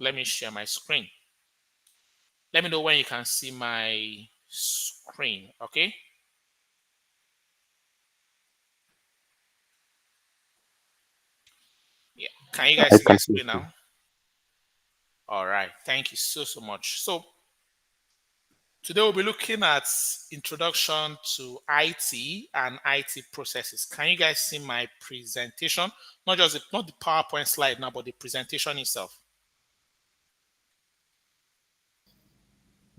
let me share my screen. Let me know when you can see my screen, okay? Yeah, can you guys I see my can see screen you. now? All right, thank you so much. So today we'll be looking at introduction to IT and IT processes. Can you guys see my presentation? Not the PowerPoint slide now, but the presentation itself.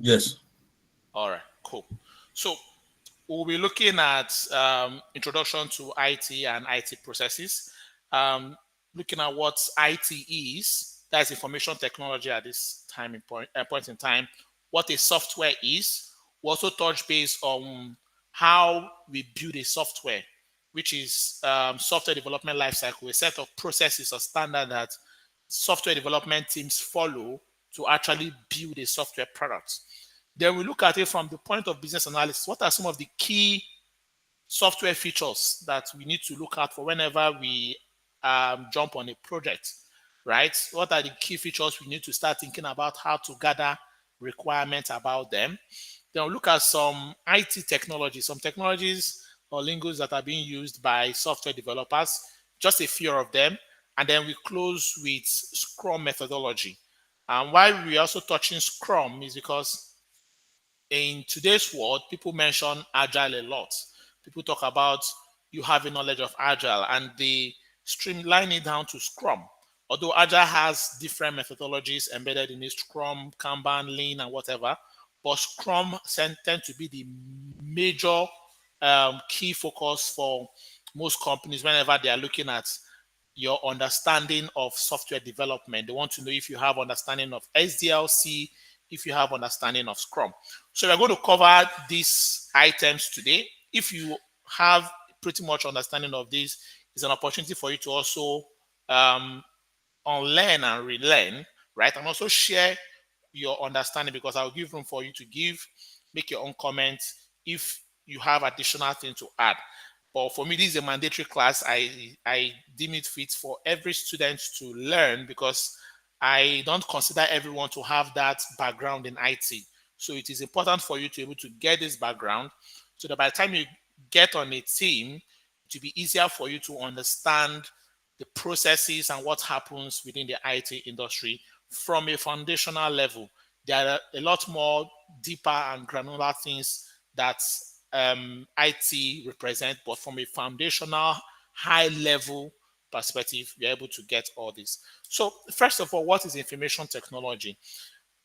Yes. All right, cool. So we'll be looking at introduction to IT and IT processes, looking at what IT is, that's information technology at this point in time, what a software is. We also touch base on how we build a software, which is software development lifecycle, a set of processes or standard that software development teams follow to actually build a software product. Then we look at it from the point of business analysis. What are some of the key software features that we need to look out for whenever we jump on a project, right? What are the key features we need to start thinking about how to gather requirements about them? Then we'll look at some IT technologies, some technologies or lingos that are being used by software developers, just a few of them. And then we close with Scrum methodology. And why we're also touching Scrum is because in today's world, people mention agile a lot. People talk about you having knowledge of agile and they streamline it down to Scrum. Although agile has different methodologies embedded in it, Scrum, Kanban, Lean, and whatever, but Scrum tend to be the major key focus for most companies whenever they are looking at your understanding of software development. They want to know if you have understanding of SDLC, if you have understanding of Scrum. So we're going to cover these items today. If you have pretty much understanding of this, it's an opportunity for you to also um, unlearn and relearn, right? And also share your understanding because I'll give room for you to make your own comments if you have additional things to add. But for me, this is a mandatory class. I deem it fit for every student to learn because I don't consider everyone to have that background in IT. So it is important for you to be able to get this background so that by the time you get on a team, it will be easier for you to understand the processes and what happens within the IT industry from a foundational level. There are a lot more deeper and granular things that IT represent, but from a foundational, high level perspective, you're able to get all this. So, first of all, what is information technology?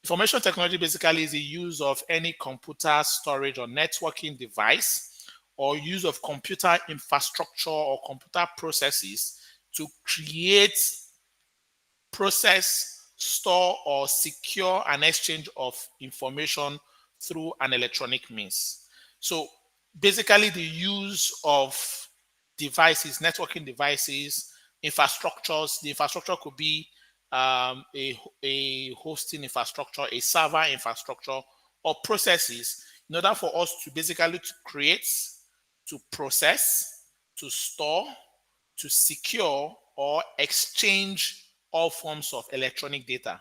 Information technology basically is the use of any computer storage or networking device or use of computer infrastructure or computer processes to create, process, store, or secure an exchange of information through an electronic means. So basically the use of devices, networking devices, infrastructures. The infrastructure could be a hosting infrastructure, a server infrastructure, or processes in order for us to basically to create, to process, to store, to secure, or exchange all forms of electronic data.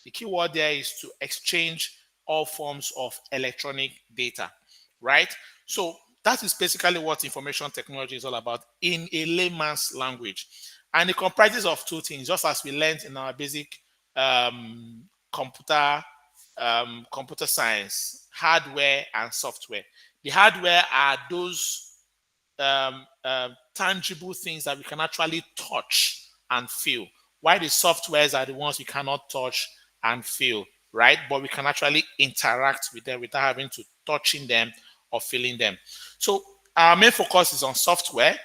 The key word there is to exchange all forms of electronic data, right? So that is basically what information technology is all about in a layman's language. And it comprises of two things, just as we learned in our basic um, computer computer science, hardware and software. The hardware are those tangible things that we can actually touch and feel. Why the softwares are the ones we cannot touch and feel, right? But we can actually interact with them without having to touching them or feeling them. So our main focus is on software,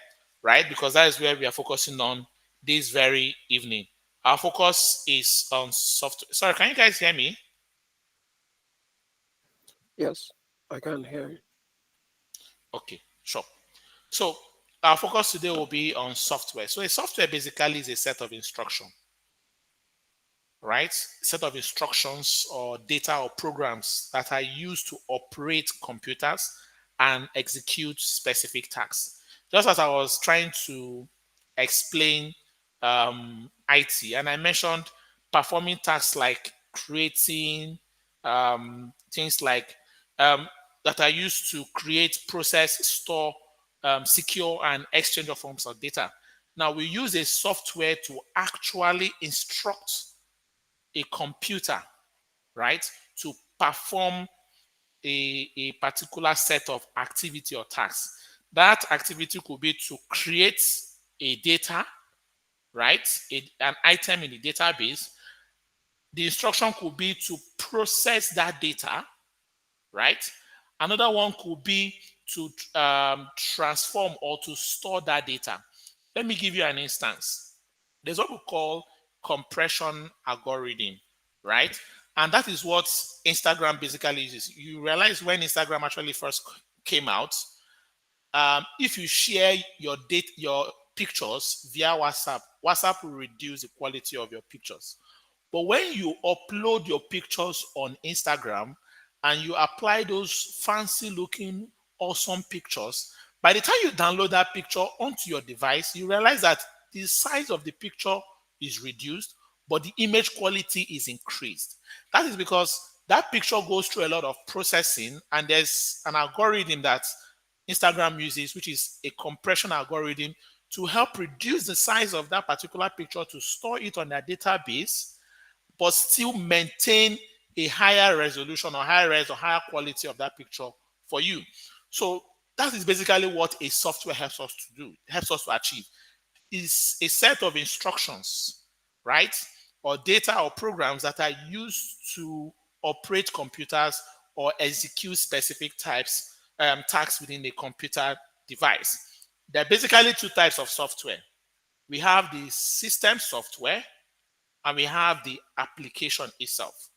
right? Because that is where we are focusing on this very evening. Our focus is on software. Sorry, can you guys hear me? Yes, I can hear you. Okay, sure. So our focus today will be on software. So a software basically is a set of instruction, right? Set of instructions or data or programs that are used to operate computers and execute specific tasks. Just as I was trying to explain IT, and I mentioned performing tasks like creating things like that are used to create, process, store, secure, and exchange of forms of data. Now we use a software to actually instruct a computer, right, to perform a particular set of activity or tasks. That activity could be to create a data, right, an item in the database. The instruction could be to process that data, right? Another one could be to transform or to store that data. Let me give you an instance. There's what we call compression algorithm, right? And that is what Instagram basically uses. You realize when Instagram actually first came out, if you share your pictures via WhatsApp, WhatsApp will reduce the quality of your pictures. But when you upload your pictures on Instagram and you apply those fancy looking, awesome pictures, by the time you download that picture onto your device, you realize that the size of the picture is reduced, but the image quality is increased. That is because that picture goes through a lot of processing, and there's an algorithm that Instagram uses, which is a compression algorithm, to help reduce the size of that particular picture to store it on their database, but still maintain a higher resolution or higher res or higher quality of that picture for you. So that is basically what a software helps us to do, helps us to achieve. Is a set of instructions, right? Or data or programs that are used to operate computers or execute specific types tasks within a computer device. There are basically two types of software. We have the system software and we have the application itself.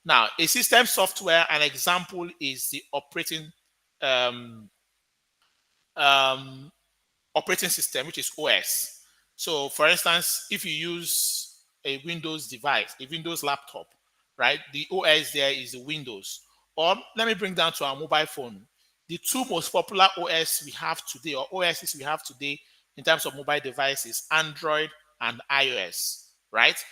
Now, a system software, an example is the um, um, operating system, which is OS. So, for instance, if you use a Windows device, a Windows laptop, right, the OS there is the Windows. Or let me bring down to our mobile phone. The two most popular OS we have today, or OSs we have today in terms of mobile devices, Android and iOS, right?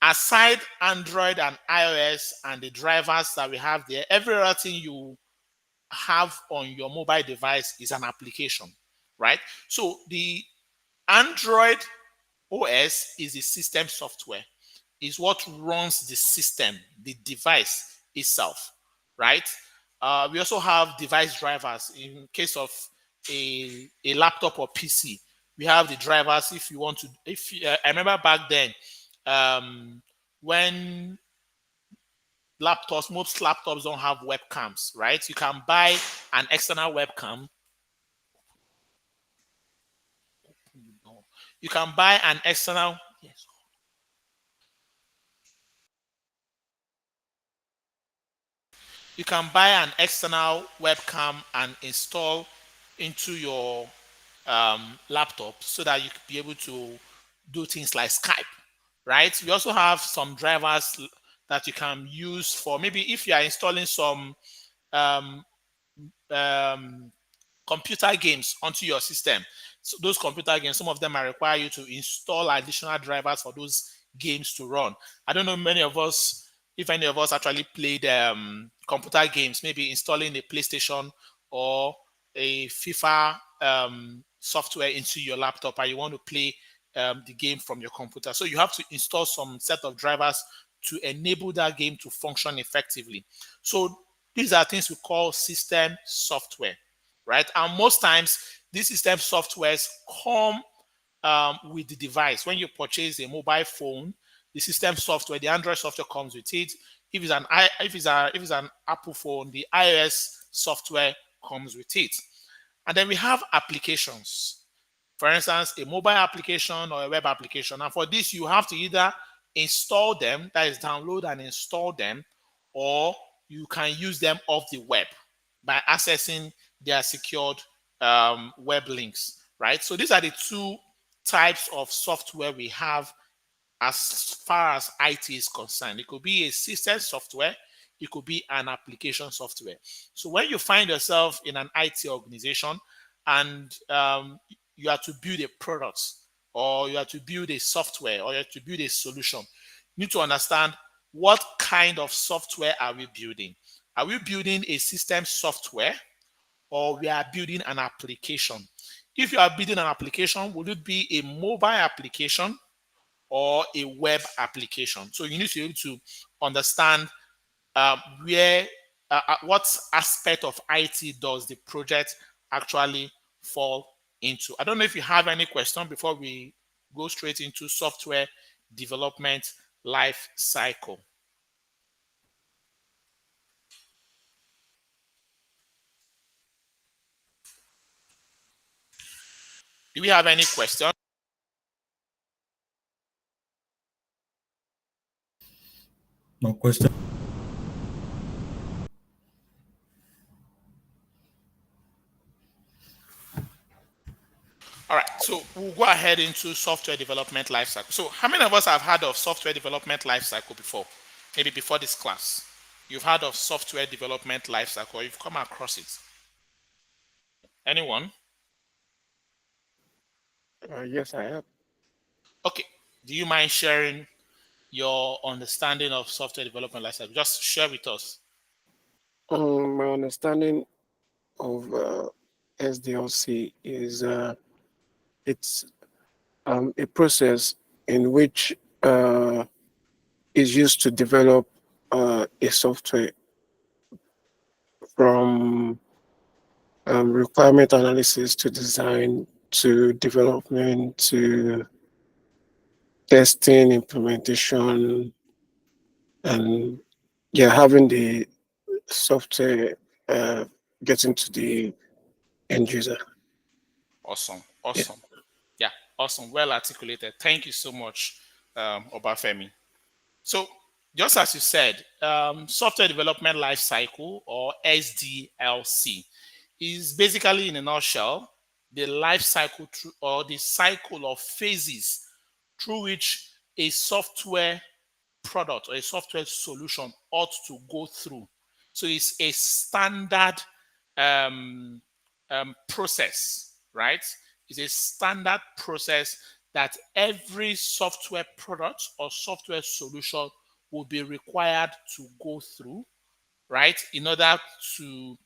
Aside Android and iOS and the drivers that we have there, everything you have on your mobile device is an application, right? So the Android OS is the system software, is what runs the system, the device itself, right? We also have device drivers in case of a laptop or PC. We have the drivers if you want to. If I remember back then, when most laptops don't have webcams, right? You can buy an external webcam. You can buy an external. Yes. You can buy an external webcam and install into your laptop so that you can be able to do things like Skype, right? We also have some drivers that you can use for maybe if you are installing some um, um, computer games onto your system. So those computer games, some of them might require you to install additional drivers for those games to run. I don't know if any of us actually played computer games, maybe installing a PlayStation or a FIFA software into your laptop and you want to play the game from your computer. So you have to install some set of drivers to enable that game to function effectively. So these are things we call system software, right? And most times, these system softwares come with the device. When you purchase a mobile phone, the system software, the Android software comes with it. If it's an Apple phone, the iOS software comes with it. And then we have applications. For instance, a mobile application or a web application. And for this, you have to either install them, that is, download and install them, or you can use them off the web by accessing their secured web links, right? So these are the two types of software we have as far as IT is concerned. It could be a system software, it could be an application software. So when you find yourself in an IT organization and you have to build a product or you have to build a software or you have to build a solution, you need to understand what kind of software are we building. Are we building a system software, or we are building an application? If you are building an application, would it be a mobile application or a web application? So you need to be able to understand where what aspect of IT does the project actually fall into. I don't know if you have any question before we go straight into software development life cycle. Do we have any question? No question. All right, so we'll go ahead into software development lifecycle. So how many of us have heard of software development lifecycle before? Maybe before this class. You've heard of software development lifecycle, or you've come across it. Anyone? Yes, I have. Okay. Do you mind sharing your understanding of software development lifecycle? Just share with us. My understanding of SDLC is it's a process in which is used to develop a software from requirement analysis to design to development to testing, implementation, and yeah, having the software getting to the end user. Awesome. Yeah. Awesome. Yeah, awesome. Well articulated. Thank you so much, Obafemi. So, just as you said, software development lifecycle, or SDLC, is basically, in a nutshell, the life cycle through, or the cycle of phases through which a software product or a software solution ought to go through. So it's a standard um, process, right? It's a standard process that every software product or software solution will be required to go through, right, in order to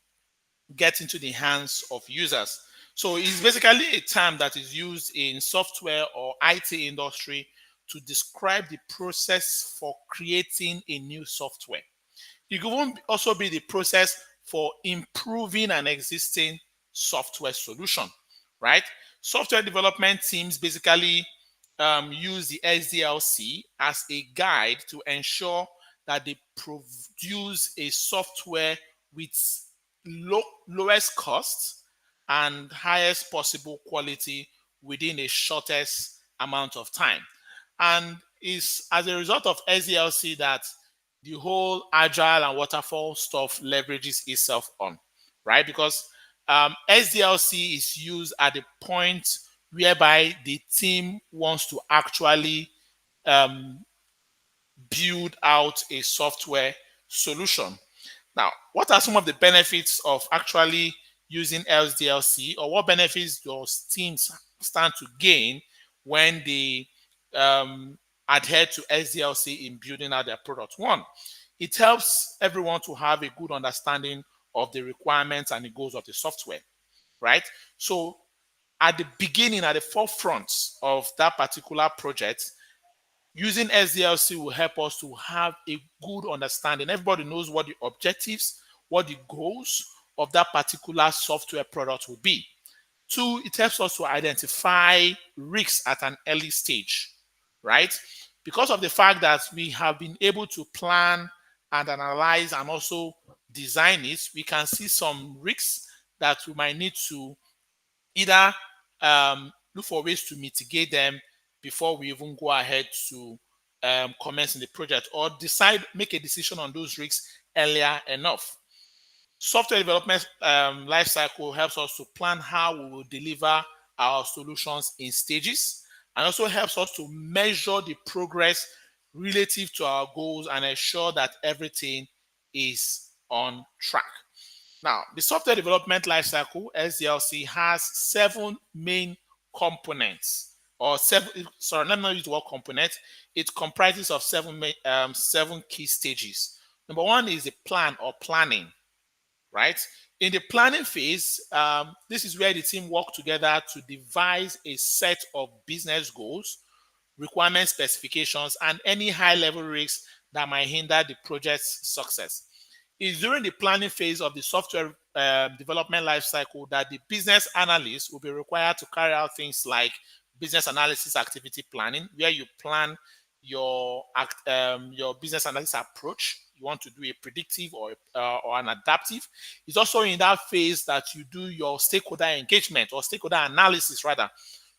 get into the hands of users. So it's basically a term that is used in software or IT industry to describe the process for creating a new software. It can also be the process for improving an existing software solution, right? Software development teams basically use the SDLC as a guide to ensure that they produce a software with lowest cost and highest possible quality within a shortest amount of time. And it's as a result of SDLC that the whole agile and waterfall stuff leverages itself on, right? Because SDLC is used at the point whereby the team wants to actually build out a software solution. Now, what are some of the benefits of actually using SDLC, or what benefits does teams stand to gain when they adhere to SDLC in building out their product? One, it helps everyone to have a good understanding of the requirements and the goals of the software, right? So at the beginning, at the forefront of that particular project, using SDLC will help us to have a good understanding. Everybody knows what the objectives, what the goals of that particular software product will be. Two, it helps us to identify risks at an early stage, right? Because of the fact that we have been able to plan and analyze and also design it, we can see some risks that we might need to either look for ways to mitigate them before we even go ahead to commence in the project, or make a decision on those risks earlier enough. Software development lifecycle helps us to plan how we will deliver our solutions in stages, and also helps us to measure the progress relative to our goals and ensure that everything is on track. Now, the software development lifecycle, SDLC, has 7 main components, or seven. Sorry, let me not use the word component. It comprises of seven key stages. Number one is the plan or planning, right? In the planning phase, this is where the team work together to devise a set of business goals, requirement specifications, and any high-level risks that might hinder the project's success. It's during the planning phase of the software development lifecycle that the business analyst will be required to carry out things like business analysis activity planning, where you plan your business analysis approach. You want to do a predictive or an adaptive. It's also in that phase that you do your stakeholder engagement or stakeholder analysis, rather,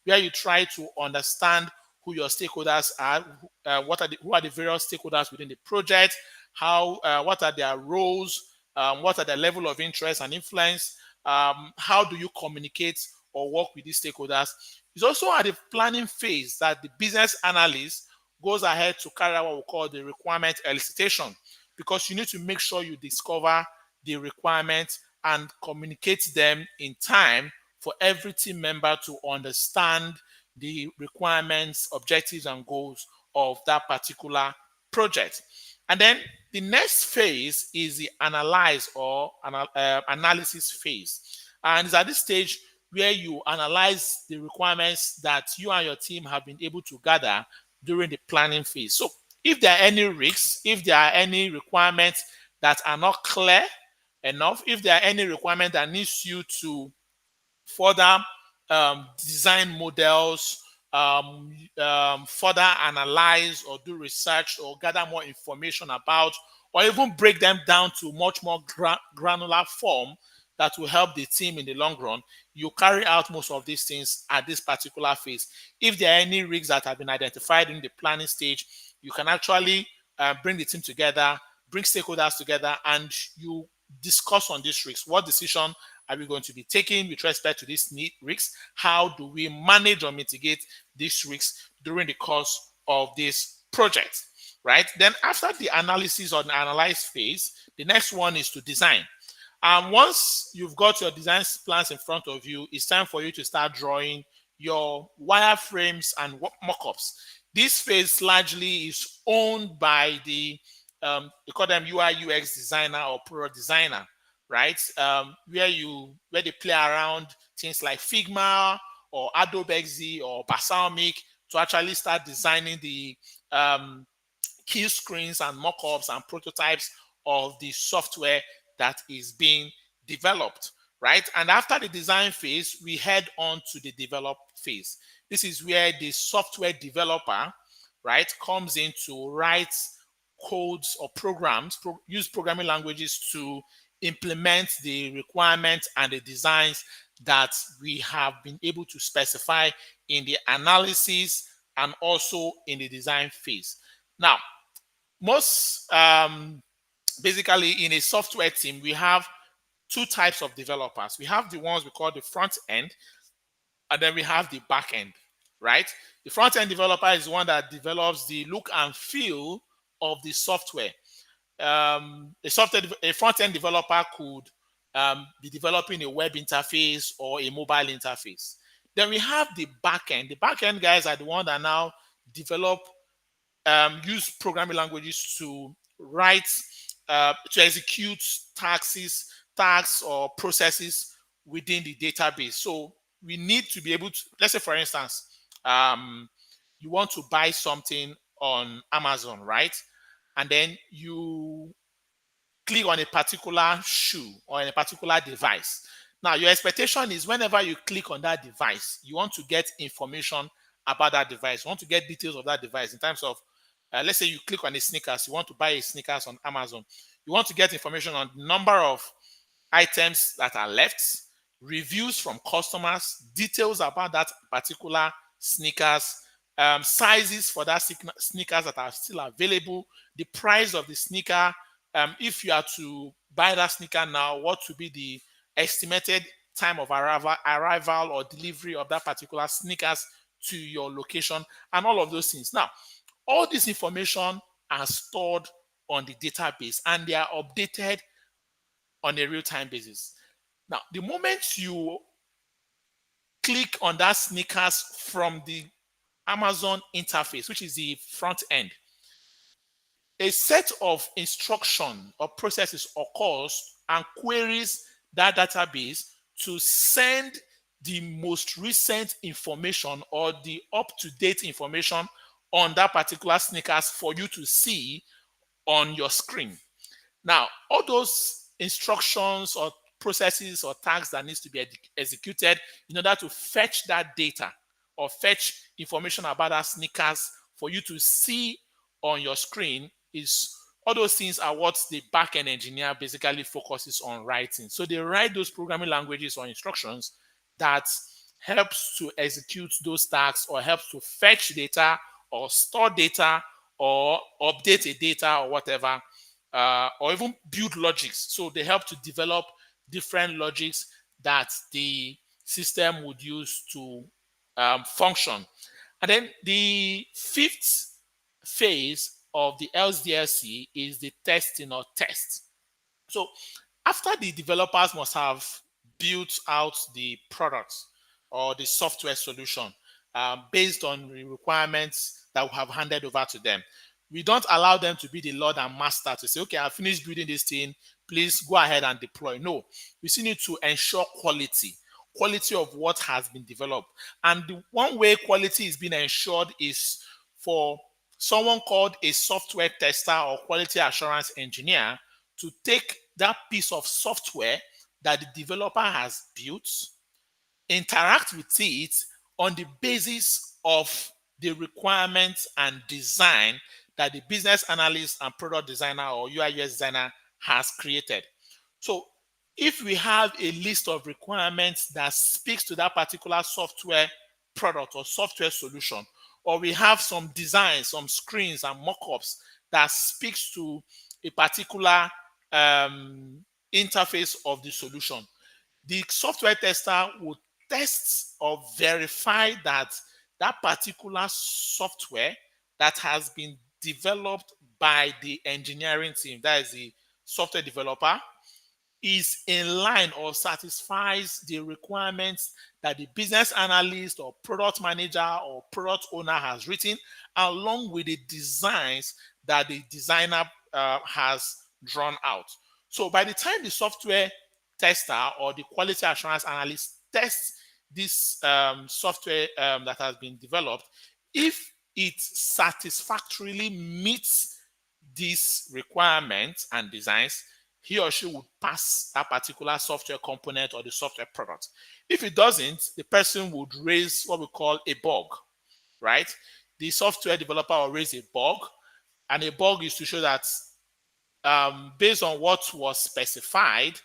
where you try to understand who your stakeholders are, who are the various stakeholders within the project, what are their roles, what are their level of interest and influence, how do you communicate or work with these stakeholders. It's also at the planning phase that the business analyst goes ahead to carry out what we call the requirement elicitation, because you need to make sure you discover the requirements and communicate them in time for every team member to understand the requirements, objectives, and goals of that particular project. And then the next phase is the analyze or analysis phase. And it's at this stage where you analyze the requirements that you and your team have been able to gather during the planning phase. So if there are any risks, if there are any requirements that are not clear enough, if there are any requirement that needs you to further design models, further analyze or do research or gather more information about, or even break them down to much more granular form that will help the team in the long run, you carry out most of these things at this particular phase. If there are any risks that have been identified in the planning stage, you can actually bring the team together, bring stakeholders together, and you discuss on these risks. What decision are we going to be taking with respect to these risks? How do we manage or mitigate these risks during the course of this project, right? Then after the analysis or the analyze phase, the next one is to design. And once you've got your design plans in front of you, it's time for you to start drawing your wireframes and mock-ups. This phase largely is owned by we call them UI UX designer or product designer, right? Where they play around things like Figma or Adobe XD or Balsamiq to actually start designing the key screens and mock-ups and prototypes of the software that is being developed, right? And after the design phase, we head on to the develop phase. This is where the software developer, right, comes in to write codes or programs, use programming languages to implement the requirements and the designs that we have been able to specify in the analysis and also in the design phase. Now, most basically in a software team, we have two types of developers. We have the ones we call the front end, and then we have the back end, right? The front end developer is the one that develops the look and feel of the software. A front end developer could be developing a web interface or a mobile interface. Then we have the back end. The back end guys are the one that now develop, use programming languages to write, to execute tasks or processes within the database. So we need to be able to, let's say for instance, you want to buy something on Amazon, right? And then you click on a particular shoe or a particular device. Now, your expectation is whenever you click on that device, you want to get information about that device. You want to get details of that device in terms of, let's say you click on a sneakers, you want to buy a sneakers on Amazon. You want to get information on the number of items that are left, reviews from customers, details about that particular sneakers, sizes for that sneakers that are still available, the price of the sneaker. If you are to buy that sneaker now, what would be the estimated time of arrival or delivery of that particular sneakers to your location, and all of those things. Now, all this information are stored on the database and they are updated on a real-time basis. Now, the moment you click on that sneakers from the Amazon interface, which is the front end. A set of instruction or processes occurs and queries that database to send the most recent information or the up-to-date information on that particular sneakers for you to see on your screen. Now, all those instructions or processes or tasks that needs to be executed in order to fetch that data or fetch information about that sneakers for you to see on your screen, is all those things are what the backend engineer basically focuses on writing. So they write those programming languages or instructions that helps to execute those tasks or helps to fetch data or store data or update a data or whatever, or even build logics. So they help to develop different logics that the system would use to function. And then the fifth phase of the SDLC is the testing or test. So after the developers must have built out the product or the software solution based on the requirements that we have handed over to them, we don't allow them to be the Lord and Master to say, okay, I've finished building this thing, please go ahead and deploy. No, we still need to ensure quality of what has been developed. And the one way quality is being ensured is for someone called a software tester or quality assurance engineer to take that piece of software that the developer has built, interact with it on the basis of the requirements and design that the business analyst and product designer or UI/UX designer has created. So if we have a list of requirements that speaks to that particular software product or software solution, or we have some designs, some screens and mock-ups that speaks to a particular interface of the solution, the software tester would test or verify that that particular software that has been developed by the engineering team, that is the software developer, is in line or satisfies the requirements that the business analyst or product manager or product owner has written, along with the designs that the designer has drawn out. So by the time the software tester or the quality assurance analyst tests this software that has been developed, if it satisfactorily meets these requirements and designs, he or she would pass that particular software component or the software product. If it doesn't, the person would raise what we call a bug, right? The software developer will raise a bug, and a bug is to show that based on what was specified,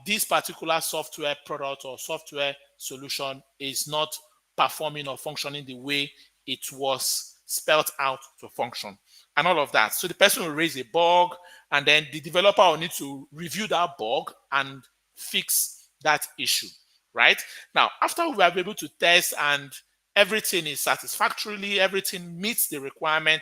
this particular software product or software solution is not performing or functioning the way it was spelled out to function, and all of that. So the person will raise a bug, and then the developer will need to review that bug and fix that issue, right? Now, after we are able to test and everything is satisfactorily, everything meets the requirement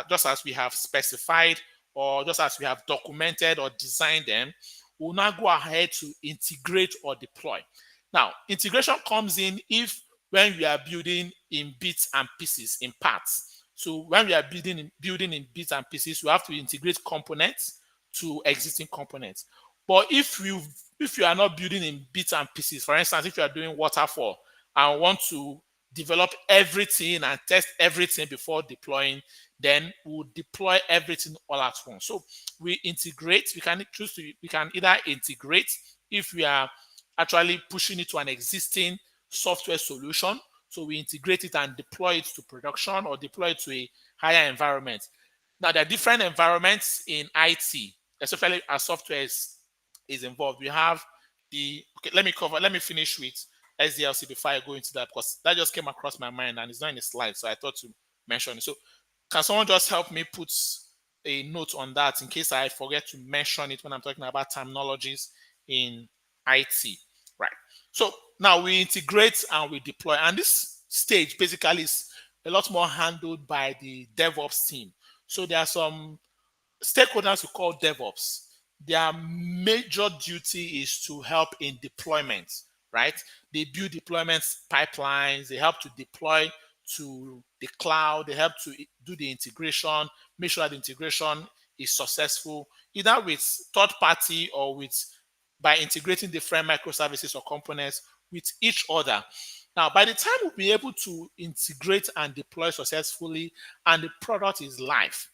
just as we have specified or just as we have documented or designed them, we'll now go ahead to integrate or deploy. Now, integration comes in when we are building in bits and pieces, in parts. So when we are building in bits and pieces, we have to integrate components to existing components. But if you are not building in bits and pieces, for instance, if you are doing waterfall and want to develop everything and test everything before deploying, then we'll deploy everything all at once. So we integrate. We can either integrate if we are actually pushing it to an existing software solution. So we integrate it and deploy it to production or deploy it to a higher environment. Now, there are different environments in IT, especially as software is involved. We have let me finish with SDLC before I go into that, because that just came across my mind and it's not in the slide, so I thought to mention it. So can someone just help me put a note on that in case I forget to mention it when I'm talking about terminologies in IT, right? So now we integrate and we deploy, and this stage basically is a lot more handled by the DevOps team. So there are some stakeholders we call DevOps. Their major duty is to help in deployment right? They build deployment pipelines. They help to deploy to the cloud. They help to do the integration, make sure that the integration is successful, either with third party or by integrating different microservices or components with each other. Now, by the time we'll be able to integrate and deploy successfully and the product is live,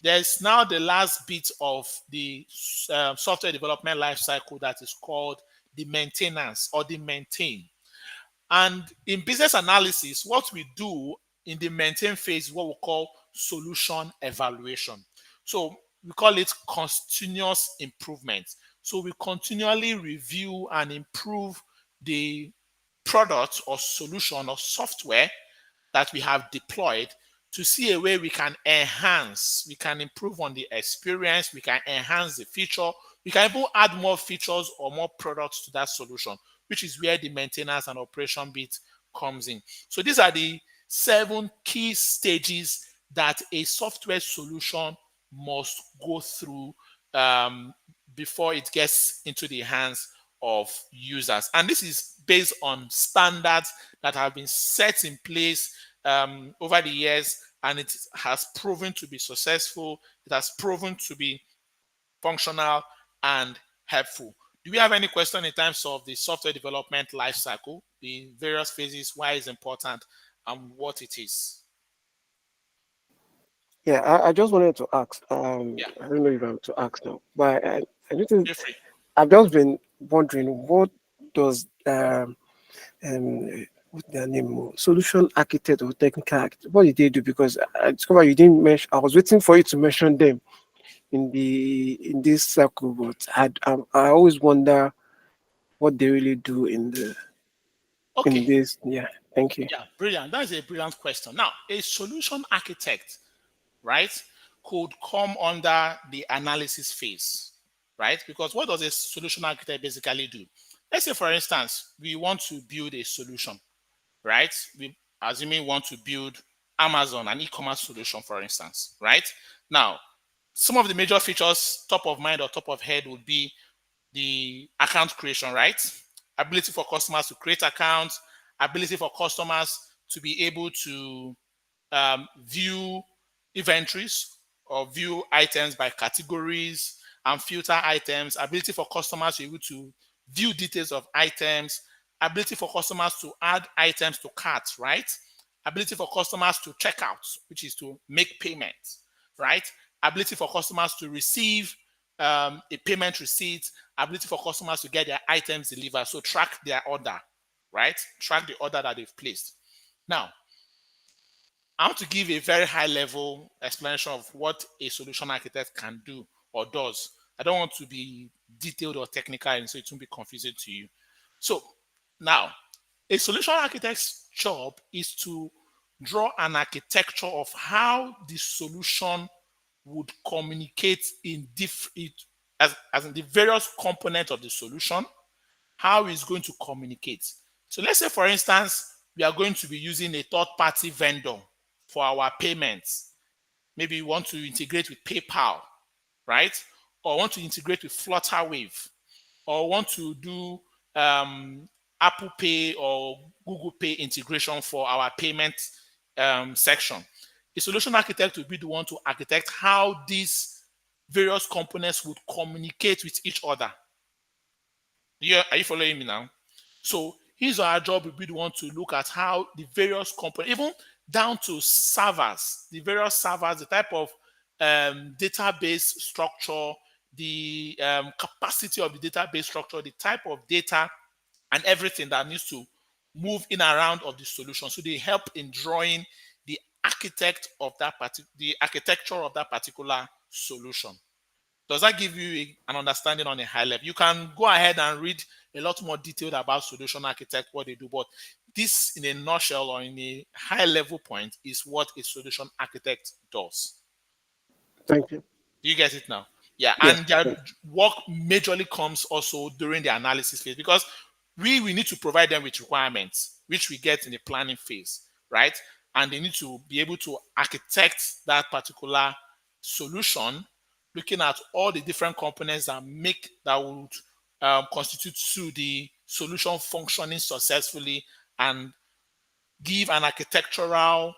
there's now the last bit of the software development lifecycle that is called the maintenance or the maintain. And in business analysis, what we do in the maintain phase is what we call solution evaluation. So we call it continuous improvement. So we continually review and improve the product or solution or software that we have deployed to see a way we can enhance, we can improve on the experience, we can enhance the feature, we can even add more features or more products to that solution, which is where the maintenance and operation bit comes in. So these are the 7 key stages that a software solution must go through before it gets into the hands of users. And this is based on standards that have been set in place over the years, and it has proven to be successful. It has proven to be functional and helpful. Do we have any question in terms of the software development lifecycle, the various phases, why it's important, and what it is? Yeah, I just wanted to ask. Yeah. I don't know if I'm to ask now, but I need to. Feel free. I've just been wondering what does what's their name? Solution architect or technical architect. What did they do? Because I discovered you didn't mention. I was waiting for you to mention them in this circle, but I always wonder what they really do in Okay. this. Yeah, thank you. Yeah, brilliant. That's a brilliant question. Now, a solution architect, right, could come under the analysis phase, right? Because what does a solution architect basically do? Let's say, for instance, we want to build a solution, right? We assuming want to build Amazon, an e-commerce solution, for instance, right? Now, some of the major features, top of mind or top of head, would be the account creation, right? Ability for customers to create accounts, ability for customers to be able to view inventories or view items by categories and filter items, ability for customers to be able to view details of items, ability for customers to add items to carts, right? Ability for customers to check out, which is to make payments, right? Ability for customers to receive a payment receipt, ability for customers to get their items delivered, so track their order, right? Track the order that they've placed. Now, I want to give a very high level explanation of what a solution architect can do or does. I don't want to be detailed or technical, and so it won't be confusing to you. So now, a solution architect's job is to draw an architecture of how the solution would communicate in as in the various components of the solution, how it's going to communicate. So let's say, for instance, we are going to be using a third-party vendor for our payments. Maybe we want to integrate with PayPal, right? Or want to integrate with Flutterwave, or want to do Apple Pay or Google Pay integration for our payment section. A solution architect will be the one to architect how these various components would communicate with each other. Yeah, are you following me now? So his or her job will be the one to look at how the various components, even down to servers, the various servers, the type of database structure, the capacity of the database structure, the type of data, and everything that needs to move in and around of the solution. So they help in drawing the the architecture of that particular solution. Does that give you an understanding on a high level? You can go ahead and read a lot more detailed about solution architect, what they do, but this in a nutshell or in a high level point is what a solution architect does. Thank you. Do you get it now? Yeah, Yes. and their work majorly comes also during the analysis phase, because we need to provide them with requirements, which we get in the planning phase, right? And they need to be able to architect that particular solution, looking at all the different components that would constitute to the solution functioning successfully and give an architectural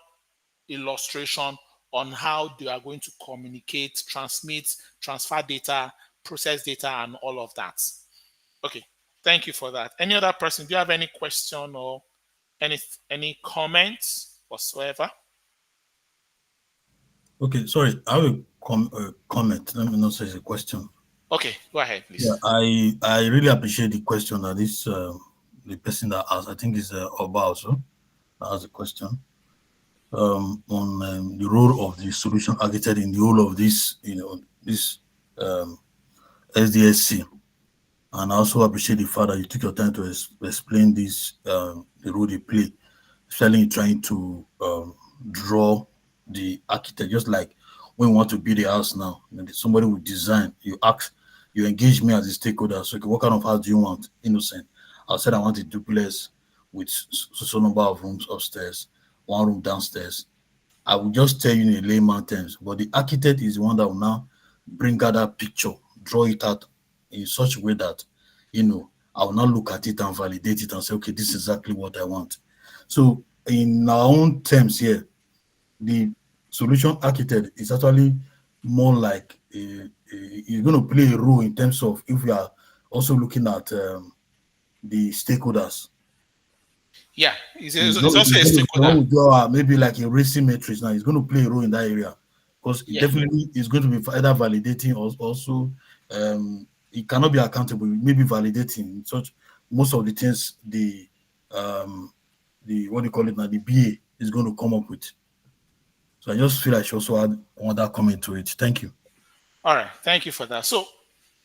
illustration on how they are going to communicate, transmit, transfer data, process data, and all of that. Okay, thank you for that. Any other person, do you have any question or any comments whatsoever? Okay, sorry, I have a comment. Let me not say it's a question. Okay, go ahead, please. Yeah, I really appreciate the question that this the person that asked, I think is Oba also, that asked the question on the role of the solution architect in the whole of this, this SDSC. And I also appreciate the fact that you took your time to explain this, the role they play, especially in trying to draw the architect. Just like when we want to build a house now, somebody will design, you ask, you engage me as a stakeholder. So, okay, what kind of house do you want? Innocent. I said I want a duplex with so number of rooms upstairs, one room downstairs. I will just tell you in layman terms, but the architect is the one that will now bring out that picture, draw it out in such a way that, I will not look at it and validate it and say, okay, this is exactly what I want. So in our own terms here, the solution architect is actually more like he's going to play a role in terms of if we are also looking at the stakeholders. Yeah, it's also a stakeholder. Maybe like a racing matrix now, he's going to play a role in that area because it definitely is going to be either validating or also it cannot be accountable. Maybe validating such most of the things the what do you call it now, the BA is going to come up with. So I just feel I should also add another comment to it. Thank you. All right, thank you for that. So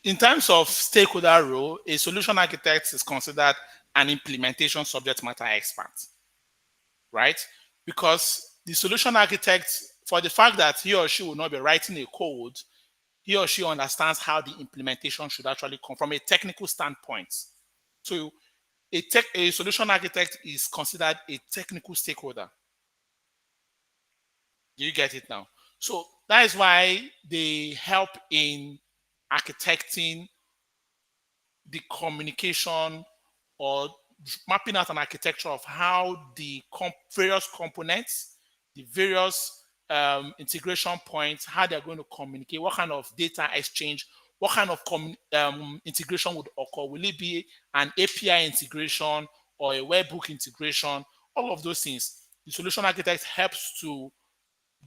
in terms of stakeholder role, a solution architect is considered an implementation subject matter expert, right? Because the solution architect, for the fact that he or she will not be writing a code, he or she understands how the implementation should actually come from a technical standpoint. So a solution architect is considered a technical stakeholder. Do you get it now? So that is why they help in architecting the communication or mapping out an architecture of how the various components, the various integration points, how they're going to communicate, what kind of data exchange, what kind of integration would occur. Will it be an API integration or a webhook integration? All of those things. The solution architect helps to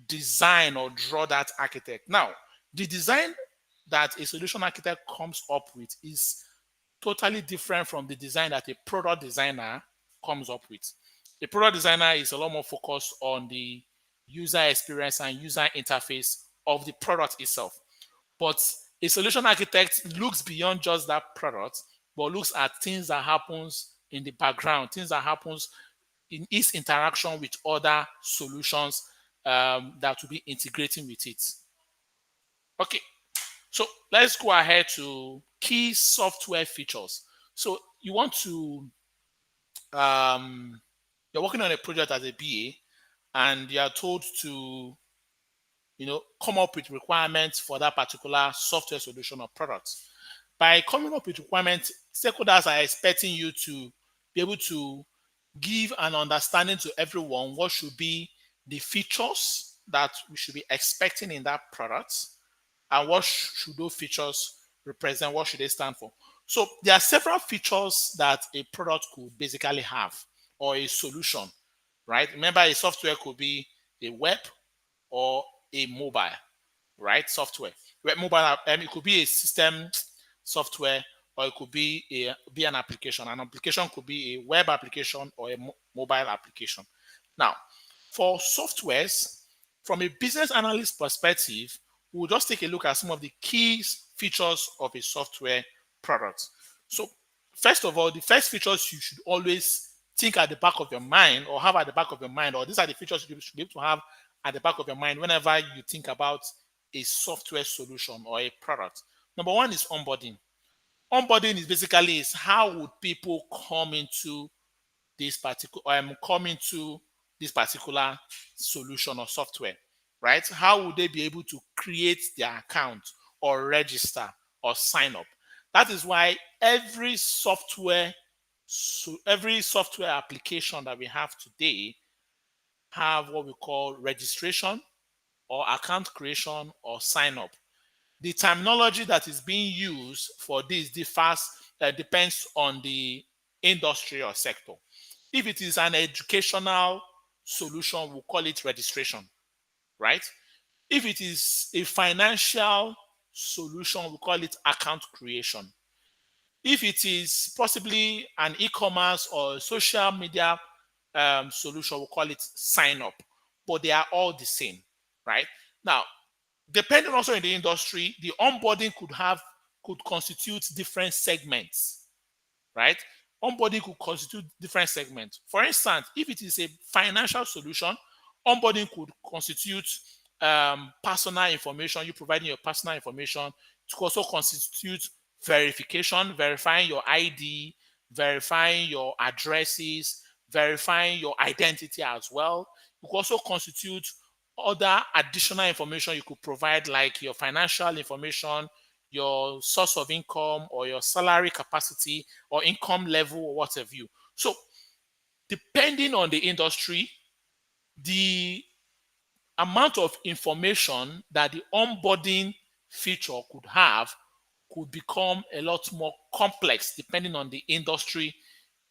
design or draw that architect. Now, the design that a solution architect comes up with is totally different from the design that a product designer comes up with. A product designer is a lot more focused on the user experience and user interface of the product itself. But a solution architect looks beyond just that product, but looks at things that happens in the background, things that happens in its interaction with other solutions that will be integrating with it. Okay, so let's go ahead to key software features. So you want to, you're working on a project as a BA, and you are told to, come up with requirements for that particular software solution or product. By coming up with requirements, stakeholders are expecting you to be able to give an understanding to everyone what should be the features that we should be expecting in that product, and what should those features represent, what should they stand for. So there are several features that a product could basically have, or a solution, right? Remember, a software could be a web or a mobile, right? Software. Mobile, it could be a system software, or it could be an application. An application could be a web application or a mobile application. Now, for softwares, from a business analyst perspective, we'll just take a look at some of the key features of a software product. So, first of all, the first features you should always think at the back of your mind, or have at the back of your mind, or these are the features you should be able to have at the back of your mind whenever you think about a software solution or a product. Number one is onboarding. Onboarding is basically how would people come into this particular solution or software, right? How would they be able to create their account or register or sign up? That is why every software So every software application that we have today have what we call registration or account creation or sign up. The terminology that is being used for this depends on the industry or sector. If it is an educational solution, we'll call it registration, right? If it is a financial solution, we call it account creation. If it is possibly an e-commerce or social media solution, we'll call it sign up. But they are all the same, right? Now, depending also in the industry, the onboarding could constitute different segments, right? Onboarding could constitute different segments. For instance, if it is a financial solution, onboarding could constitute personal information, you providing your personal information. It could also constitute verification, verifying your ID, verifying your addresses, verifying your identity as well. It could also constitute other additional information you could provide, like your financial information, your source of income, or your salary capacity, or income level, or what have you. So, depending on the industry, the amount of information that the onboarding feature could have could become a lot more complex depending on the industry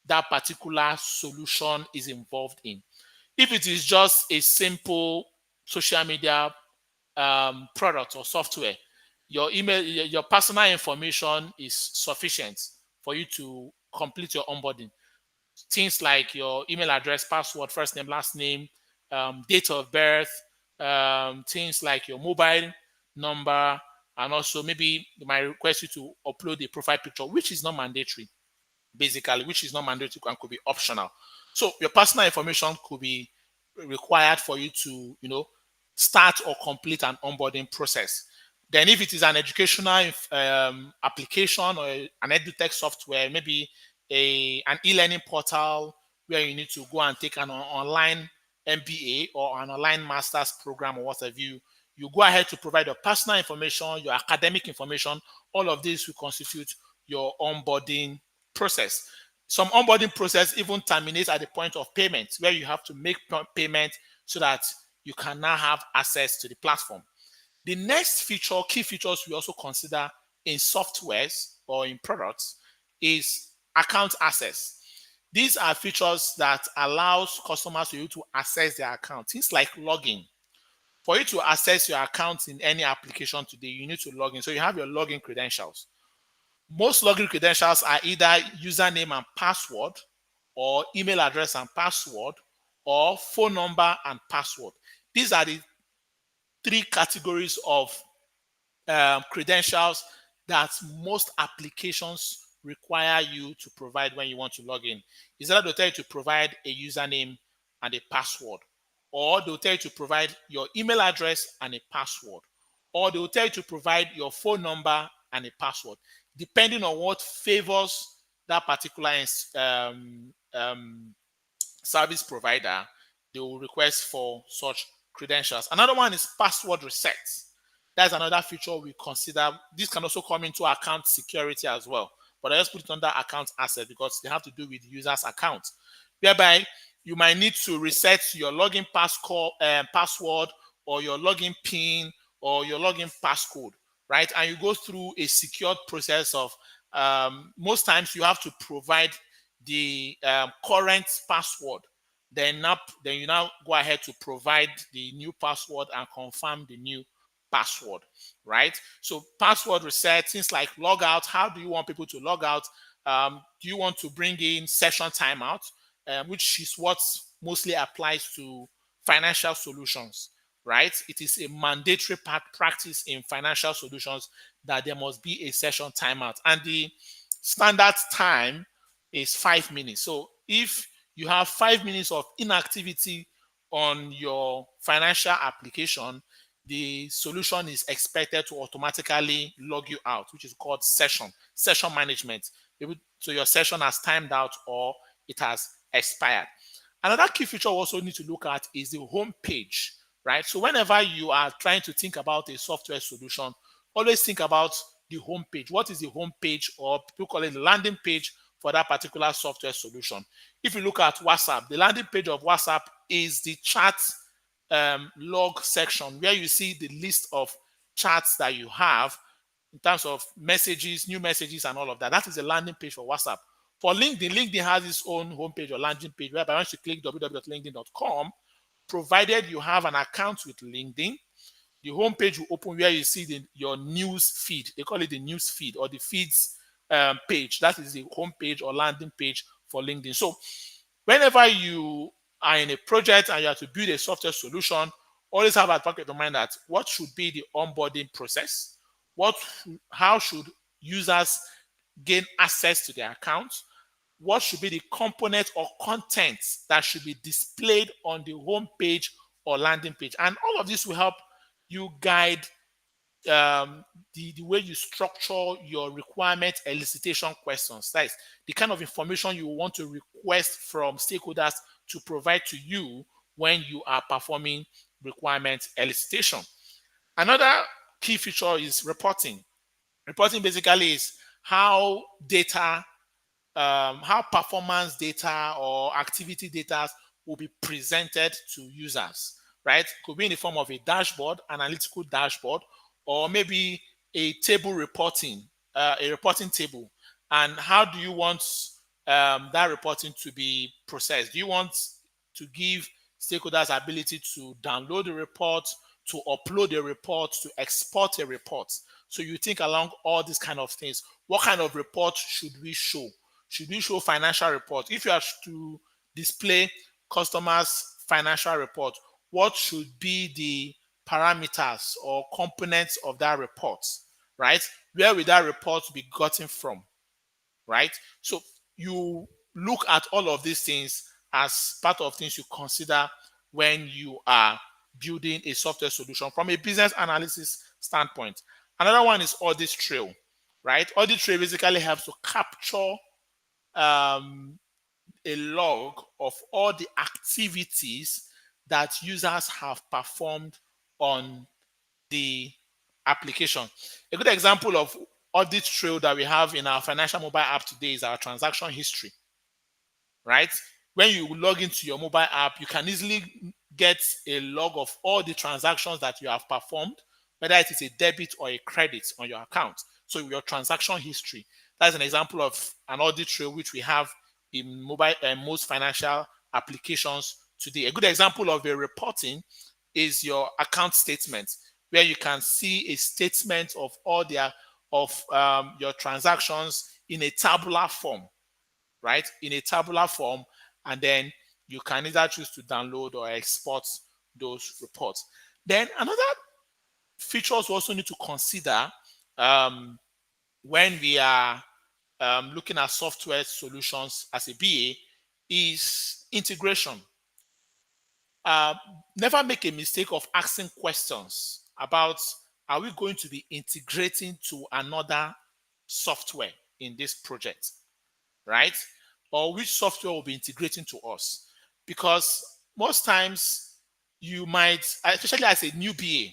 that particular solution is involved in. If it is just a simple social media product or software, your email, your personal information is sufficient for you to complete your onboarding. Things like your email address, password, first name, last name, date of birth, things like your mobile number, and also maybe they might request you to upload a profile picture, which is not mandatory, basically, which is not mandatory and could be optional. So your personal information could be required for you to, start or complete an onboarding process. Then if it is an educational application or an edutech software, maybe an e-learning portal where you need to go and take an online MBA or an online master's program or what have you, you go ahead to provide your personal information, your academic information. All of this will constitute your onboarding process. Some onboarding process even terminates at the point of payment, where you have to make payment so that you can now have access to the platform. The next feature, key features we also consider in softwares or in products is account access. These are features that allows customers to be able to access their account. Things like login. For you to access your account in any application today, you need to log in. So you have your login credentials. Most login credentials are either username and password, or email address and password, or phone number and password. These are the three categories of credentials that most applications require you to provide when you want to log in. Is that they'll tell you to provide a username and a password, or they'll tell you to provide your email address and a password, or they'll tell you to provide your phone number and a password, depending on what favors that particular service provider. They will request for such credentials. Another one is password reset. That's another feature we consider. This can also come into account security as well, but I just put it under account access because they have to do with the user's account, whereby you might need to reset your login password, or your login PIN, or your login passcode, right? And you go through a secured process of most times you have to provide the current password. Then you now go ahead to provide the new password and confirm the new password, right? So password reset, things like logout. How do you want people to log out? Do you want to bring in session timeout, which is what mostly applies to financial solutions, right? It is a mandatory practice in financial solutions that there must be a session timeout, and the standard time is 5 minutes. So if you have 5 minutes of inactivity on your financial application, the solution is expected to automatically log you out, which is called session management. So your session has timed out or it has expired. Another key feature we also need to look at is the home page, right? So whenever you are trying to think about a software solution, always think about the home page. What is the home page, or people call it the landing page for that particular software solution. If you look at WhatsApp, the landing page of WhatsApp is the chat log section where you see the list of chats that you have in terms of messages, new messages, and all of that. That is a landing page for WhatsApp. For LinkedIn, LinkedIn has its own homepage or landing page whereby once you click www.linkedin.com, provided you have an account with LinkedIn, the homepage will open where you see your news feed. They call it the news feed or the feeds page. That is the homepage or landing page for LinkedIn. So whenever you are in a project and you have to build a software solution, always have at the back of your mind that what should be the onboarding process? How should users gain access to their accounts? What should be the component or content that should be displayed on the home page or landing page? And all of this will help you guide the way you structure your requirement elicitation questions. That is the kind of information you want to request from stakeholders to provide to you when you are performing requirement elicitation. Another key feature is reporting. Reporting basically is how data, how performance data or activity data will be presented to users, right? Could be in the form of a dashboard, analytical dashboard, or maybe a table reporting, a reporting table. And how do you want that reporting to be processed? Do you want to give stakeholders ability to download the report, to upload a report, to export a report? So you think along all these kind of things. What kind of report should we show? Should we show financial report? If you are to display customers' financial report, what should be the parameters or components of that report, right? Where will that report be gotten from, right? So you look at all of these things as part of things you consider when you are building a software solution from a business analysis standpoint. Another one is audit trail, right? Audit trail basically helps to capture a log of all the activities that users have performed on the application. A good example of audit trail that we have in our financial mobile app today is our transaction history, right? When you log into your mobile app, you can easily get a log of all the transactions that you have performed, whether it is a debit or a credit on your account. So your transaction history, that's an example of an audit trail which we have in mobile and most financial applications today. A good example of a reporting is your account statement, where you can see a statement of all your transactions in a tabular form, right? In a tabular form, and then you can either choose to download or export those reports. Then another features we also need to consider when we are looking at software solutions as a BA is integration. Never make a mistake of asking questions about, are we going to be integrating to another software in this project, right? Or which software will be integrating to us? Because most times you might, especially as a new BA,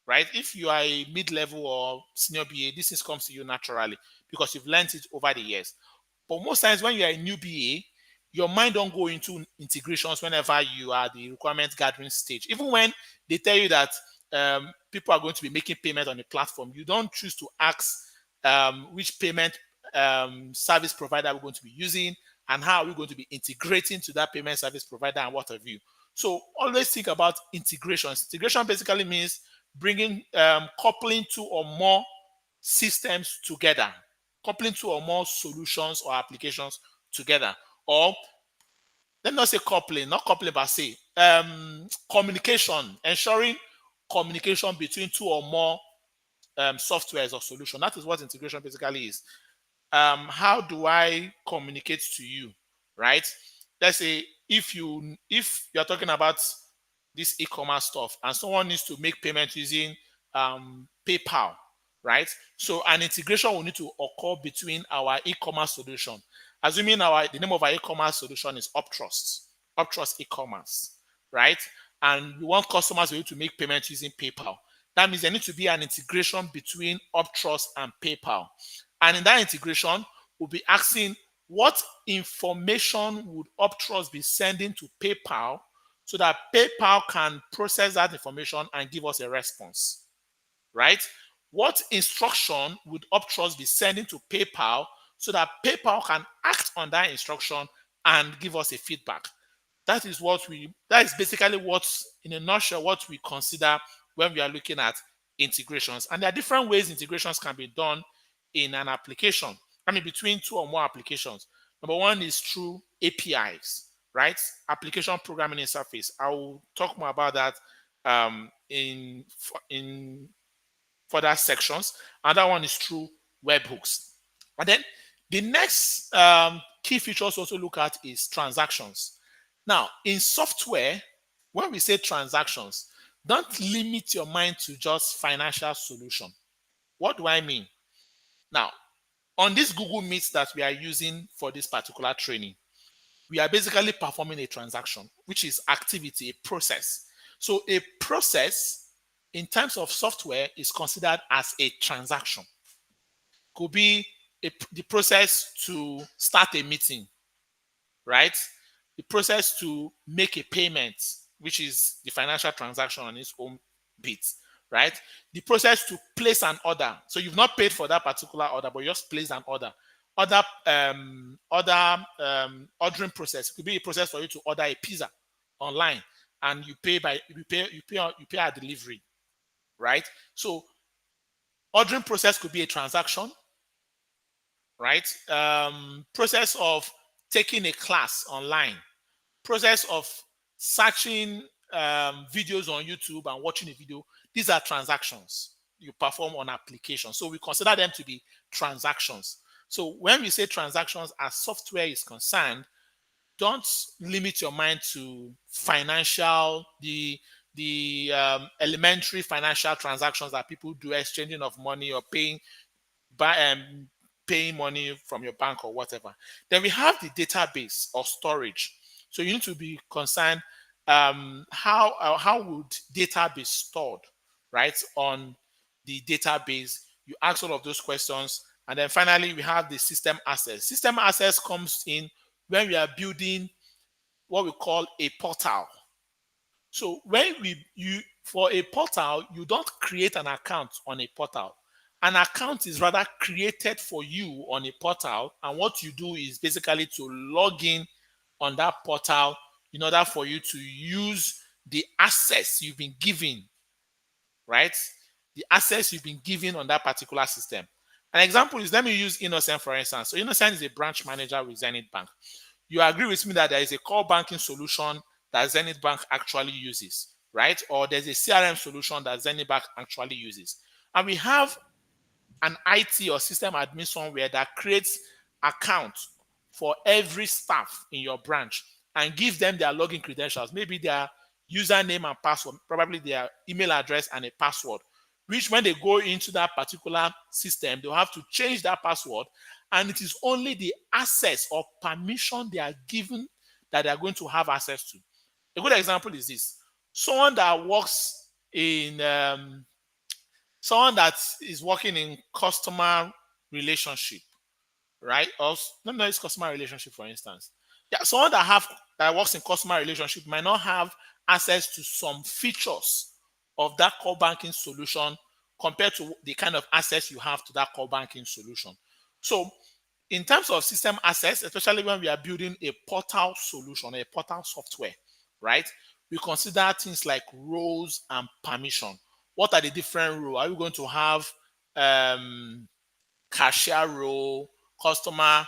right? If you are a mid-level or senior BA, this is comes to you naturally because you've learned it over the years. But most times when you are a new BA, your mind don't go into integrations whenever you are at the requirement gathering stage. Even when they tell you that people are going to be making payment on the platform, you don't choose to ask which payment service provider we're going to be using and how are we going to be integrating to that payment service provider and what have you. So always think about integrations. Integration basically means bringing, coupling two or more systems together, coupling two or more solutions or applications together. Or let me not say coupling, not coupling, but say communication, ensuring communication between two or more softwares or solutions. That is what integration basically is. How do I communicate to you, right? Let's say if you're talking about this e-commerce stuff and someone needs to make payment using PayPal, right? So an integration will need to occur between our e-commerce solution. Assuming the name of our e-commerce solution is Uptrust e-commerce, right? And we want customers to be able to make payments using PayPal. That means there needs to be an integration between Uptrust and PayPal. And in that integration, we'll be asking what information would Uptrust be sending to PayPal so that PayPal can process that information and give us a response, right? What instruction would Uptrust be sending to PayPal so that PayPal can act on that instruction and give us a feedback? That is basically what's, in a nutshell, what we consider when we are looking at integrations. And there are different ways integrations can be done in an application. I mean, between two or more applications. Number one is through APIs, right? Application programming interface. I will talk more about that in further sections. Another one is through webhooks. And then the next key features also look at is transactions. Now, in software, when we say transactions, don't limit your mind to just financial solution. What do I mean? Now, on this Google Meet that we are using for this particular training, we are basically performing a transaction, which is activity, a process. So a process in terms of software is considered as a transaction. Could be the process to start a meeting, right? The process to make a payment, which is the financial transaction on its own bit, right? The process to place an order. So you've not paid for that particular order, but you just placed an order. Ordering process. It could be a process for you to order a pizza online, and you pay a delivery, right? So ordering process could be a transaction, right? Process of taking a class online, process of searching videos on YouTube and watching a video. These are transactions you perform on applications. So we consider them to be transactions. So when we say transactions as software is concerned, don't limit your mind to financial, the elementary financial transactions that people do, exchanging of money or paying money from your bank or whatever. Then we have the database or storage. So you need to be concerned how would data be stored, right, on the database. You ask all of those questions. And then finally, we have the system access. System access comes in when we are building what we call a portal. So when for a portal, you don't create an account on a portal. An account is rather created for you on a portal. And what you do is basically to log in on that portal in order for you to use the access you've been given, right? The access you've been given on that particular system. An example is, let me use Innocent, for instance. So Innocent is a branch manager with Zenith Bank. You agree with me that there is a core banking solution that Zenith Bank actually uses, right? Or there's a CRM solution that Zenith Bank actually uses. And we have an IT or system admin somewhere that creates accounts for every staff in your branch and give them their login credentials, maybe their username and password, probably their email address and a password, which when they go into that particular system, they'll have to change that password. And it is only the access or permission they are given that they are going to have access to. A good example is this. Someone that is working in customer relationship, right? Or no, it's customer relationship, for instance. Yeah, someone that works in customer relationship might not have access to some features of that core banking solution compared to the kind of access you have to that core banking solution. So in terms of system access, especially when we are building a portal solution, a portal software, right? We consider things like roles and permission. What are the different roles? Are we going to have cashier role, customer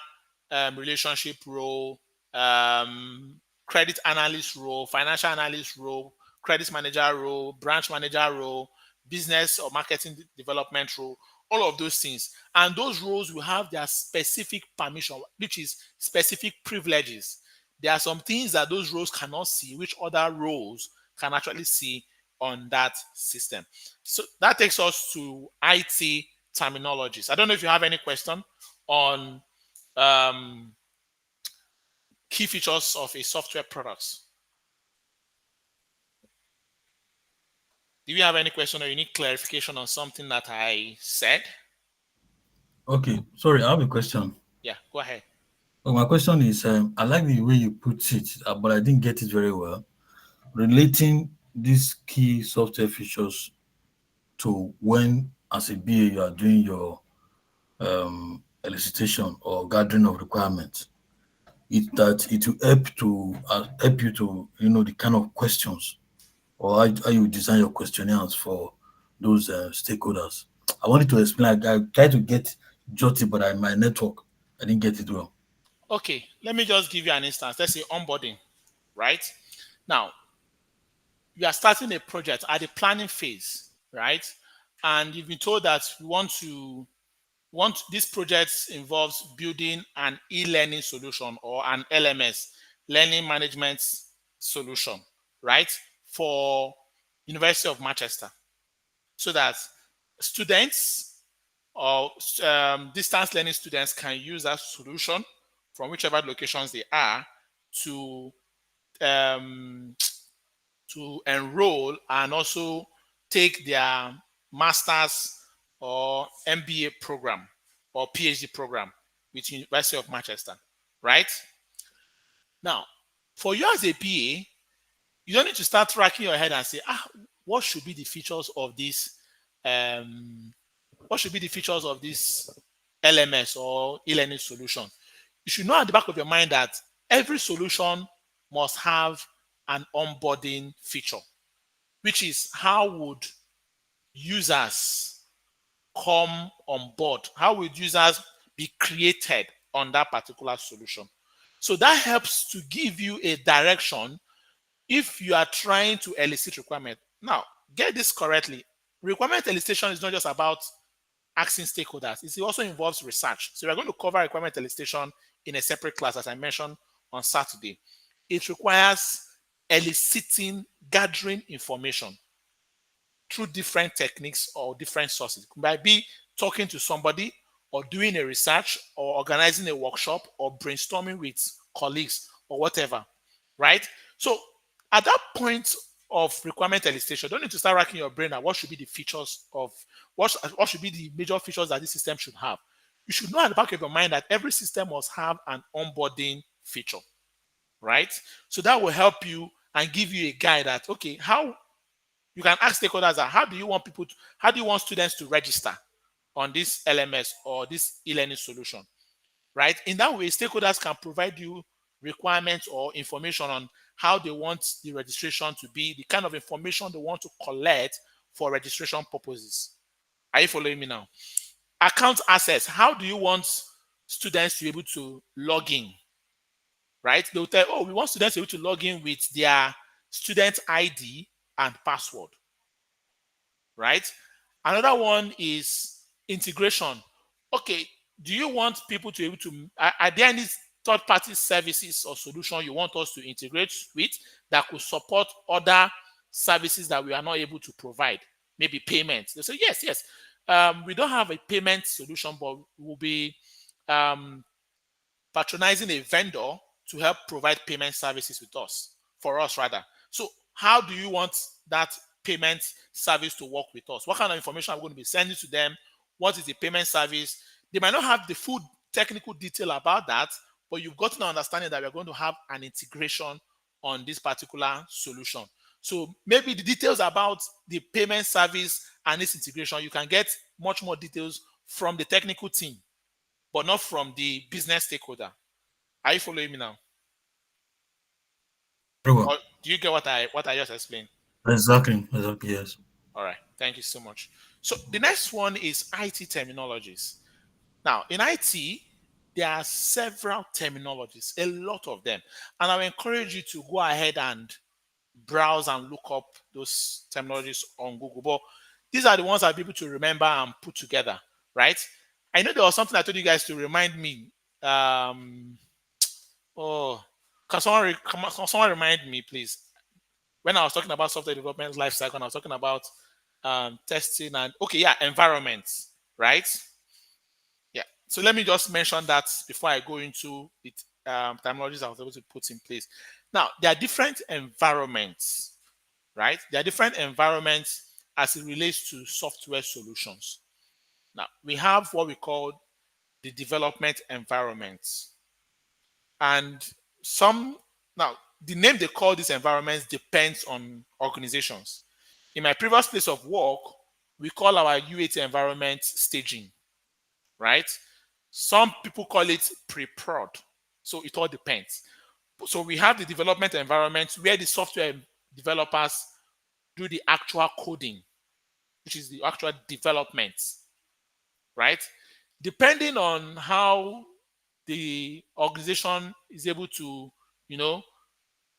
relationship role, credit analyst role, financial analyst role, credit manager role, branch manager role, business or marketing development role, all of those things. And those roles will have their specific permission, which is specific privileges. There are some things that those roles cannot see, which other roles can actually see on that system. So that takes us to IT terminologies. I don't know if you have any question on key features of a software product. Do you have any question or you need clarification on something that I said? Okay, sorry, I have a question. Yeah, go ahead. Well, my question is, I like the way you put it, but I didn't get it very well. Relating these key software features to when, as a BA, you are doing your elicitation or gathering of requirements. It will help you to the kind of questions or how you design your questionnaires for those stakeholders. I wanted to explain. I tried to get jotted, but my network, I didn't get it well. Okay, let me just give you an instance. Let's say onboarding, right? Now, you are starting a project at the planning phase, right? And you've been told that you want this project involves building an e-learning solution or an LMS, learning management solution, right? For University of Manchester, so that students or distance learning students can use that solution from whichever locations they are to um, to enroll and also take their master's or MBA program or PhD program with University of Manchester, right? Now, for you as a PA, you don't need to start tracking your head and say, what should be the features of this? What should be the features of this LMS or e-learning solution? You should know at the back of your mind that every solution must have an onboarding feature, which is how would users come on board? How would users be created on that particular solution? So that helps to give you a direction if you are trying to elicit requirement. Now, get this correctly. Requirement elicitation is not just about asking stakeholders. It also involves research. So we're going to cover requirement elicitation in a separate class, as I mentioned on Saturday. It requires eliciting, gathering information through different techniques or different sources. It might be talking to somebody or doing a research or organizing a workshop or brainstorming with colleagues or whatever, right? So at that point of requirement elicitation, don't need to start racking your brain at what should be the features of what should be the major features that this system should have. You should know at the back of your mind that every system must have an onboarding feature, right? So that will help you and give you a guide that, okay, how you can ask stakeholders that how do you want students to register on this LMS or this e-learning solution, right? In that way, stakeholders can provide you requirements or information on how they want the registration to be, the kind of information they want to collect for registration purposes. Are you following me now? Account access. How do you want students to be able to log in? Right? They'll tell, oh, we want students to be able to log in with their student ID and password. Right? Another one is integration. Okay, do you want people to be able to, are there any third-party services or solution you want us to integrate with that could support other services that we are not able to provide? Maybe payments. They say, yes. We don't have a payment solution, but we'll be patronizing a vendor to help provide payment services with us, for us rather. So how do you want that payment service to work with us? What kind of information are we going to be sending to them? What is the payment service? They might not have the full technical detail about that, but you've got to understanding that we're going to have an integration on this particular solution. So maybe the details about the payment service and its integration, you can get much more details from the technical team, but not from the business stakeholder. Are you following me now? Very well. Or do you get what I just explained? Exactly, yes. All right, thank you so much. So the next one is IT terminologies. Now, in IT, there are several terminologies, a lot of them. And I will encourage you to go ahead and browse and look up those terminologies on Google. But these are the ones I'll be able to remember and put together, right? I know there was something I told you guys to remind me. Can someone remind me, please? When I was talking about software development life cycle, I was talking about testing and environments, right? Yeah. So let me just mention that before I go into the terminologies I was able to put in place. Now, there are different environments, right? There are different environments as it relates to software solutions. Now, we have what we call the development environments, And now the name they call these environments depends on organizations. In my previous place of work, we call our UAT environment staging, right? Some people call it pre-prod. So it all depends. So we have the development environment where the software developers do the actual coding, which is the actual development, right? Depending on how the organization is able to,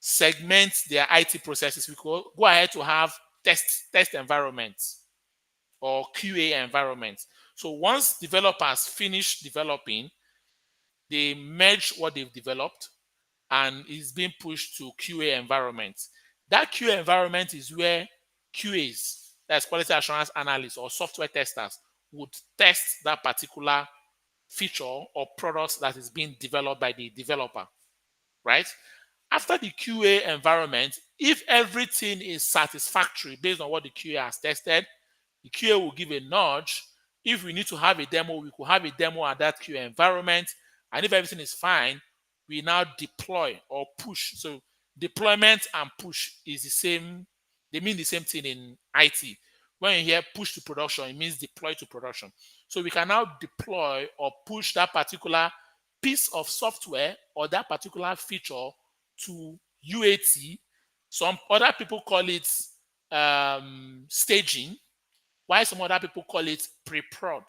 segment their IT processes, we go ahead to have test environments or QA environments. So once developers finish developing, they merge what they've developed and is being pushed to QA environment. That QA environment is where QAs, that's quality assurance analysts or software testers, would test that particular feature or products that is being developed by the developer, right? After the QA environment, if everything is satisfactory based on what the QA has tested, the QA will give a nudge. If we need to have a demo, we could have a demo at that QA environment. And if everything is fine, we now deploy or push. So deployment and push is the same. They mean the same thing in IT. When you hear push to production, it means deploy to production. So we can now deploy or push that particular piece of software or that particular feature to UAT. Some other people call it staging, while some other people call it pre-prod.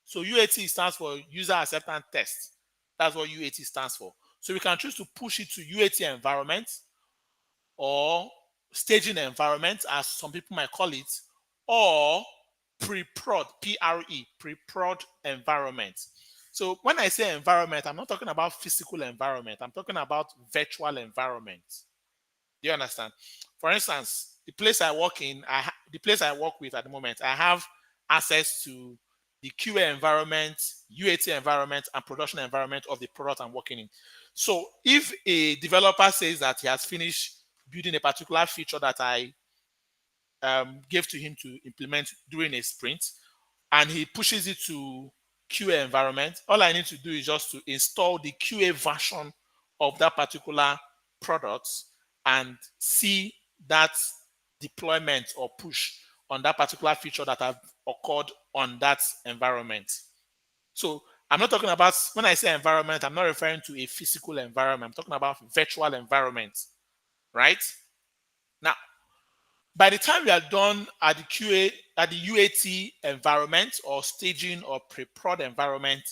So UAT stands for user acceptance test. That's what UAT stands for. So we can choose to push it to UAT environment or staging environment, as some people might call it, or pre-prod, P-R-E, pre-prod environment. So when I say environment, I'm not talking about physical environment. I'm talking about virtual environment. Do you understand? For instance, the place I work with at the moment, I have access to the QA environment, UAT environment, and production environment of the product I'm working in. So if a developer says that he has finished building a particular feature that I gave to him to implement during a sprint, and he pushes it to QA environment, all I need to do is just to install the QA version of that particular product and see that deployment or push on that particular feature that have occurred on that environment. So I'm not talking about, when I say environment, I'm not referring to a physical environment. I'm talking about virtual environment, right? Now, by the time we are done at the UAT environment or staging or pre-prod environment,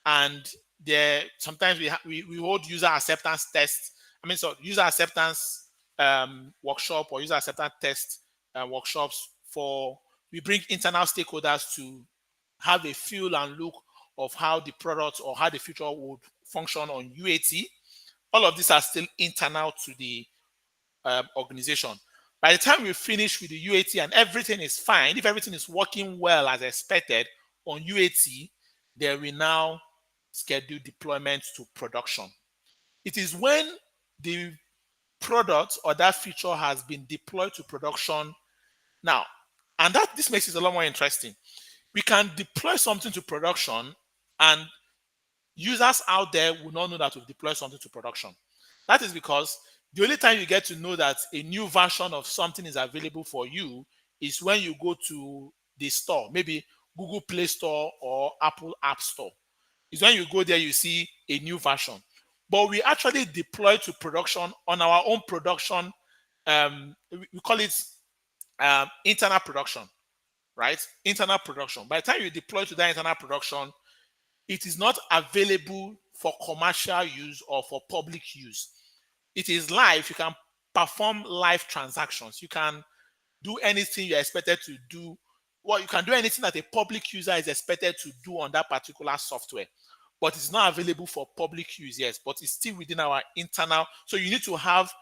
and there sometimes we hold user acceptance tests. User acceptance workshop or user acceptance test workshops we bring internal stakeholders to have a feel and look of how the product or how the feature would function on UAT. All of these are still internal to the organization. By the time we finish with the UAT and everything is fine, if everything is working well as expected on UAT, then we now schedule deployment to production. It is when the product or that feature has been deployed to production now, and this makes it a lot more interesting. We can deploy something to production and users out there will not know that we've deployed something to production. That is because the only time you get to know that a new version of something is available for you is when you go to the store, maybe Google Play Store or Apple App Store. It's when you go there, you see a new version. But we actually deploy to production on our own production. We call it internal production, right? Internal production. By the time you deploy to that internal production, it is not available for commercial use or for public use. It is live. You can perform live transactions. You can do anything you're expected to do. Well, you can do anything that a public user is expected to do on that particular software. But it's not available for public use, yes, but it's still within our internal. So you need to have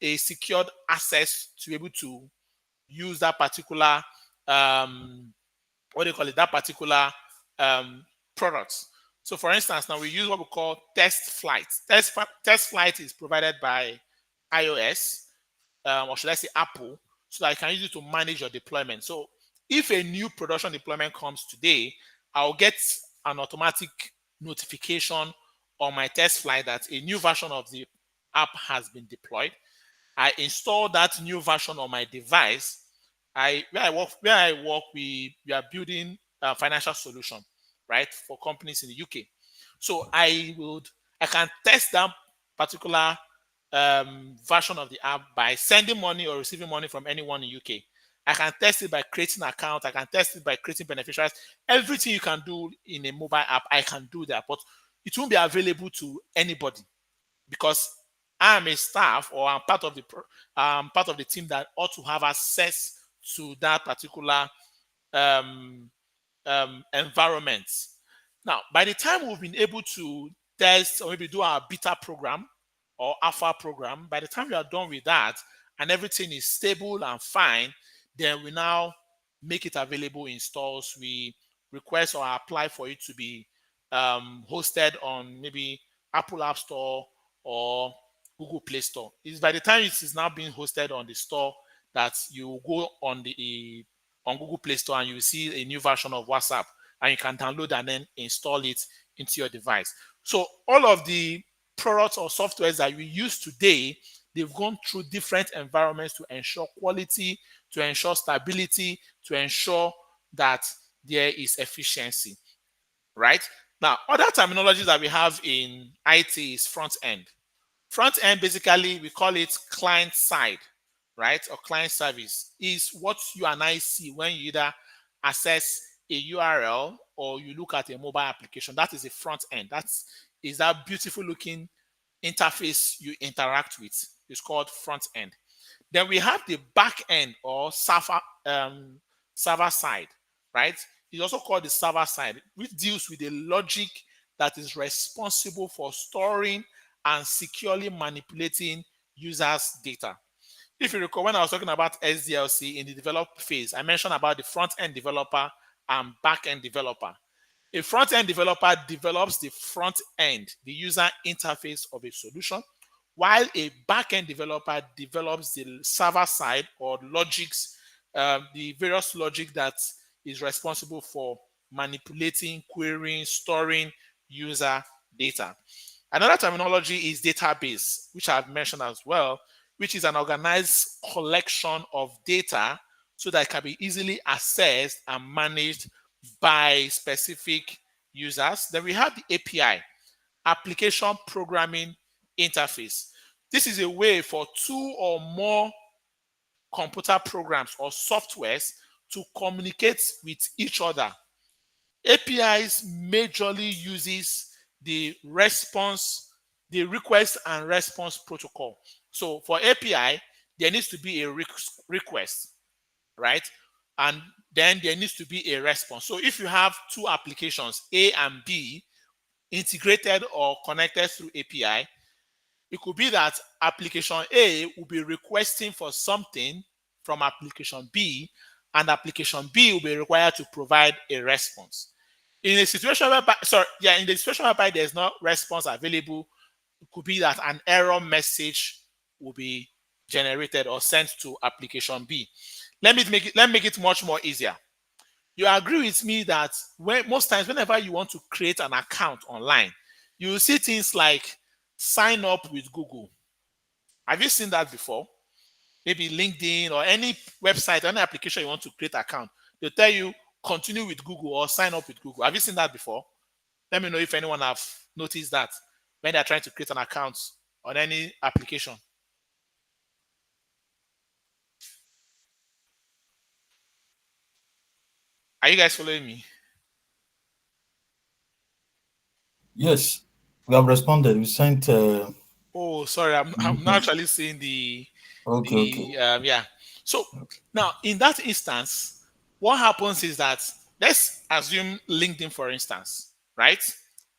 a secured access to be able to use that particular, that particular product. So for instance, now we use what we call test flight. Test flight is provided by iOS, or should I say Apple, so that I can use it to manage your deployment. So if a new production deployment comes today, I'll get an automatic notification on my test flight that a new version of the app has been deployed. I install that new version on my device. Where I work, we are building a financial solution, right, for companies in the UK. So I can test that particular version of the app by sending money or receiving money from anyone in UK. I can test it by creating an account. I can test it by creating beneficiaries. Everything you can do in a mobile app, I can do that, but it won't be available to anybody because I'm a staff or I'm part of the team that ought to have access to that particular um, environment. Now, by the time we've been able to test or maybe do our beta program or alpha program, by the time we are done with that and everything is stable and fine, then we now make it available in stores. We request or apply for it to be hosted on maybe Apple App Store or Google Play Store. It's by the time it is now being hosted on the store that you go on Google Play Store and you see a new version of WhatsApp and you can download and then install it into your device. So all of the products or softwares that we use today, they've gone through different environments to ensure quality, to ensure stability, to ensure that there is efficiency, right? Now, other terminologies that we have in IT is front end. Front end, basically, we call it client side, right? Or client service is what you and I see when you either access a URL or you look at a mobile application. That is a front end. Is that beautiful looking interface you interact with. It's called front end. Then we have the back end or server side, right? It's also called the server side, which deals with the logic that is responsible for storing and securely manipulating users' data. If you recall, when I was talking about SDLC in the develop phase, I mentioned about the front-end developer and back-end developer. A front-end developer develops the front end, the user interface of a solution, while a back-end developer develops the server side or logics, the various logic that is responsible for manipulating, querying, storing user data. Another terminology is database, which I've mentioned as well, which is an organized collection of data so that it can be easily accessed and managed by specific users. Then we have the API, Application Programming Interface. This is a way for two or more computer programs or softwares to communicate with each other. APIs majorly uses the request and response protocol. So for API, there needs to be a request, right? And then there needs to be a response. So if you have two applications, A and B, integrated or connected through API, it could be that application A will be requesting for something from application B, and application B will be required to provide a response. In the situation whereby there's no response available, it could be that an error message will be generated or sent to application B. Let me make it much more easier. You agree with me that most times whenever you want to create an account online, you will see things like sign up with Google. Have you seen that before? Maybe LinkedIn or any website, any application you want to create an account, they'll tell you continue with Google or sign up with Google. Have you seen that before? Let me know if anyone have noticed that when they're trying to create an account on any application. Are you guys following me? Yes, we have responded. We sent. Oh, sorry, I'm not actually seeing the Okay. yeah. So now in that instance, what happens is that let's assume LinkedIn, for instance, right?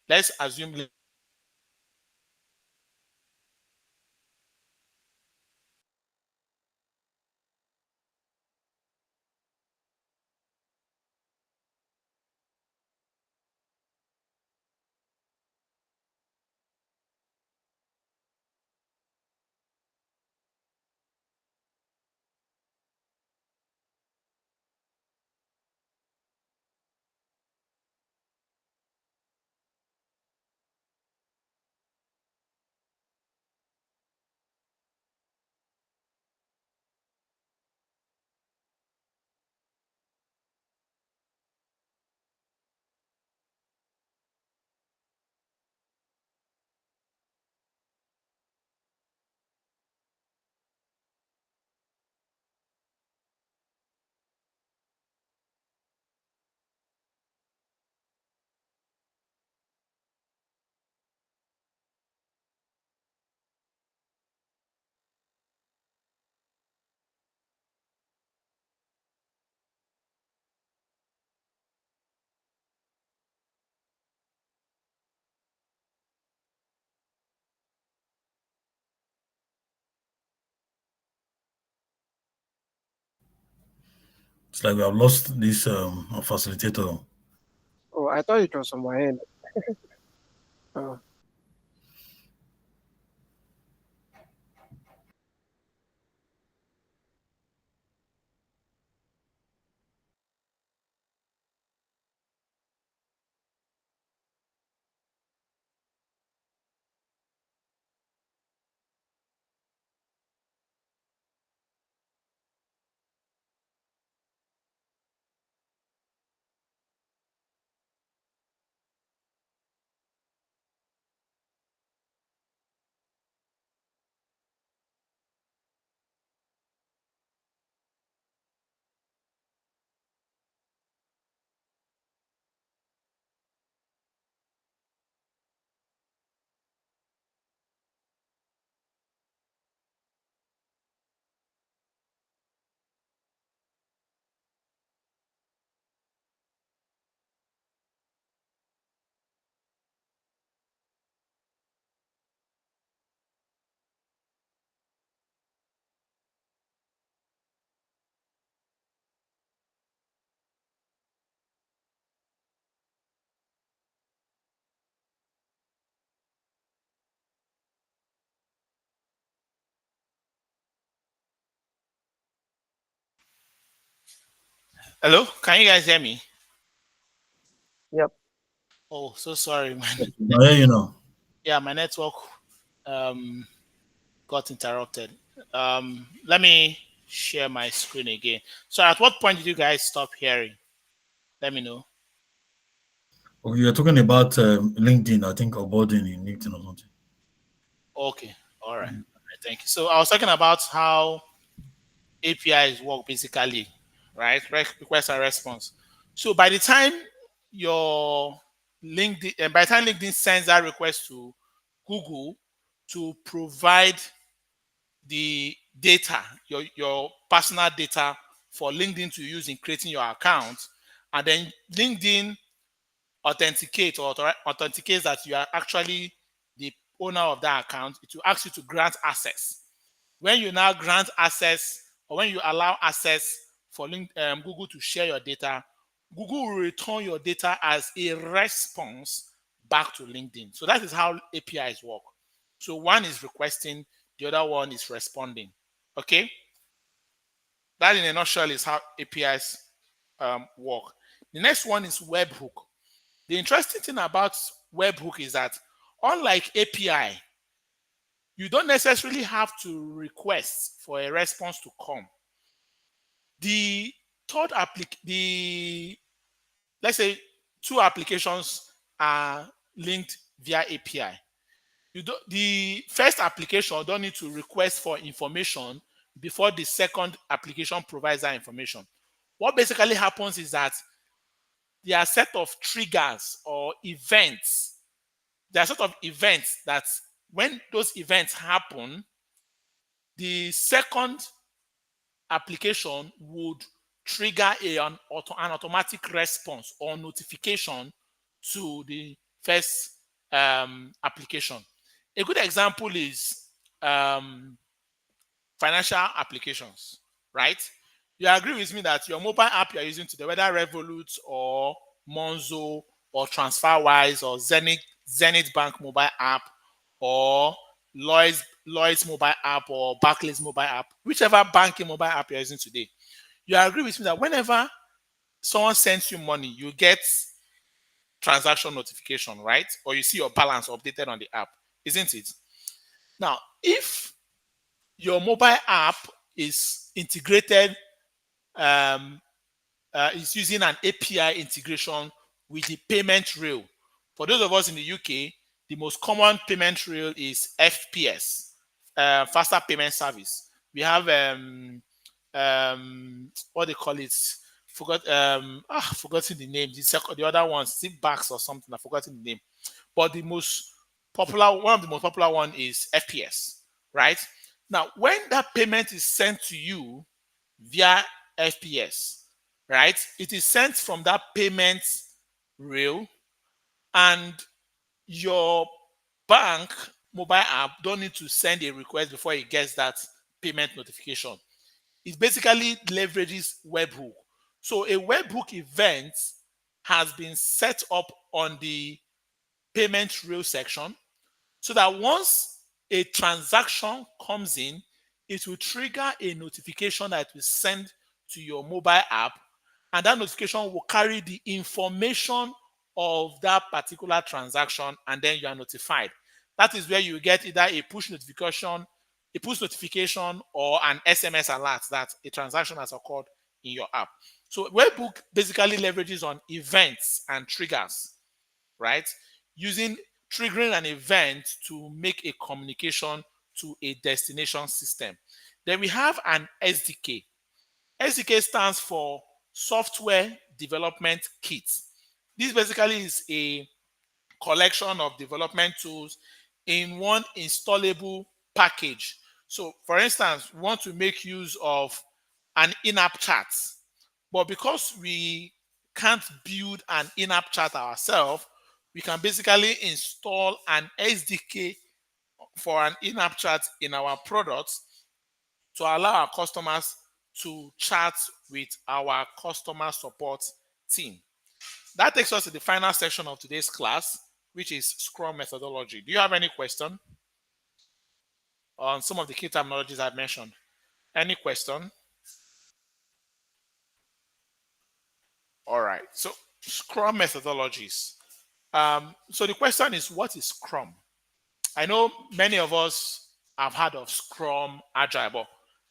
Let's assume It's like we have lost this facilitator. Oh, I thought it was on my end. Oh. Hello, can you guys hear me? Yep. Oh, so sorry, man. Yeah, you know. Yeah, my network um, got interrupted. Let me share my screen again. So, at what point did you guys stop hearing? Let me know. Okay, you're talking about LinkedIn, I think, or boarding in LinkedIn or something. Okay, all right. All right, thank you. So, I was talking about how APIs work basically, right? Request and response. So, by the time your by the time LinkedIn sends that request to Google to provide the data, your personal data for LinkedIn to use in creating your account, and then LinkedIn authenticates that you are actually the owner of that account. It will ask you to grant access. When you now grant access, or when you allow access for Google to share your data, Google will return your data as a response back to LinkedIn. So that is how APIs work. So one is requesting, the other one is responding. Okay, that in a nutshell is how APIs work. The next one is webhook. The interesting thing about webhook is that unlike API, you don't necessarily have to request for a response to come. The third the let's say two applications are linked via API. The first application don't need to request for information before the second application provides that information. What basically happens is that there are a set of triggers or events. There are sort of events that when those events happen, the second application would trigger an automatic response or notification to the first application. A good example is financial applications, right? You agree with me that your mobile app you're using today, whether Revolut or Monzo or TransferWise or Zenith Bank mobile app or Lloyd's mobile app or Barclays mobile app, whichever banking mobile app you're using today, you agree with me that whenever someone sends you money, you get transaction notification, right? Or you see your balance updated on the app, isn't it? Now, if your mobile app is integrated, um, is using an API integration with the payment rail. For those of us in the UK, the most common payment rail is FPS, faster payment service. We have what they call it, forgotten the name. The other one, Zipbacks or something. I've forgotten the name. But one of the most popular one is FPS, right? Now, when that payment is sent to you via FPS, right, it is sent from that payment rail, and your bank mobile app don't need to send a request before it gets that payment notification. It basically leverages webhook. So a webhook event has been set up on the payment rail section so that once a transaction comes in, it will trigger a notification that will send to your mobile app, and that notification will carry the information of that particular transaction, and then you are notified. That is where you get either a push notification, or an SMS alert that a transaction has occurred in your app. So webhook basically leverages on events and triggers, right? Using triggering an event to make a communication to a destination system. Then we have an SDK. SDK stands for Software Development Kit. This basically is a collection of development tools in one installable package. So, for instance, we want to make use of an in-app chat, but because we can't build an in-app chat ourselves, we can basically install an SDK for an in-app chat in our products to allow our customers to chat with our customer support team. That takes us to the final section of today's class, which is Scrum methodology. Do you have any question on some of the key terminologies I've mentioned? Any question? All right. So Scrum methodologies. So the question is, what is Scrum? I know many of us have heard of Scrum, Agile, but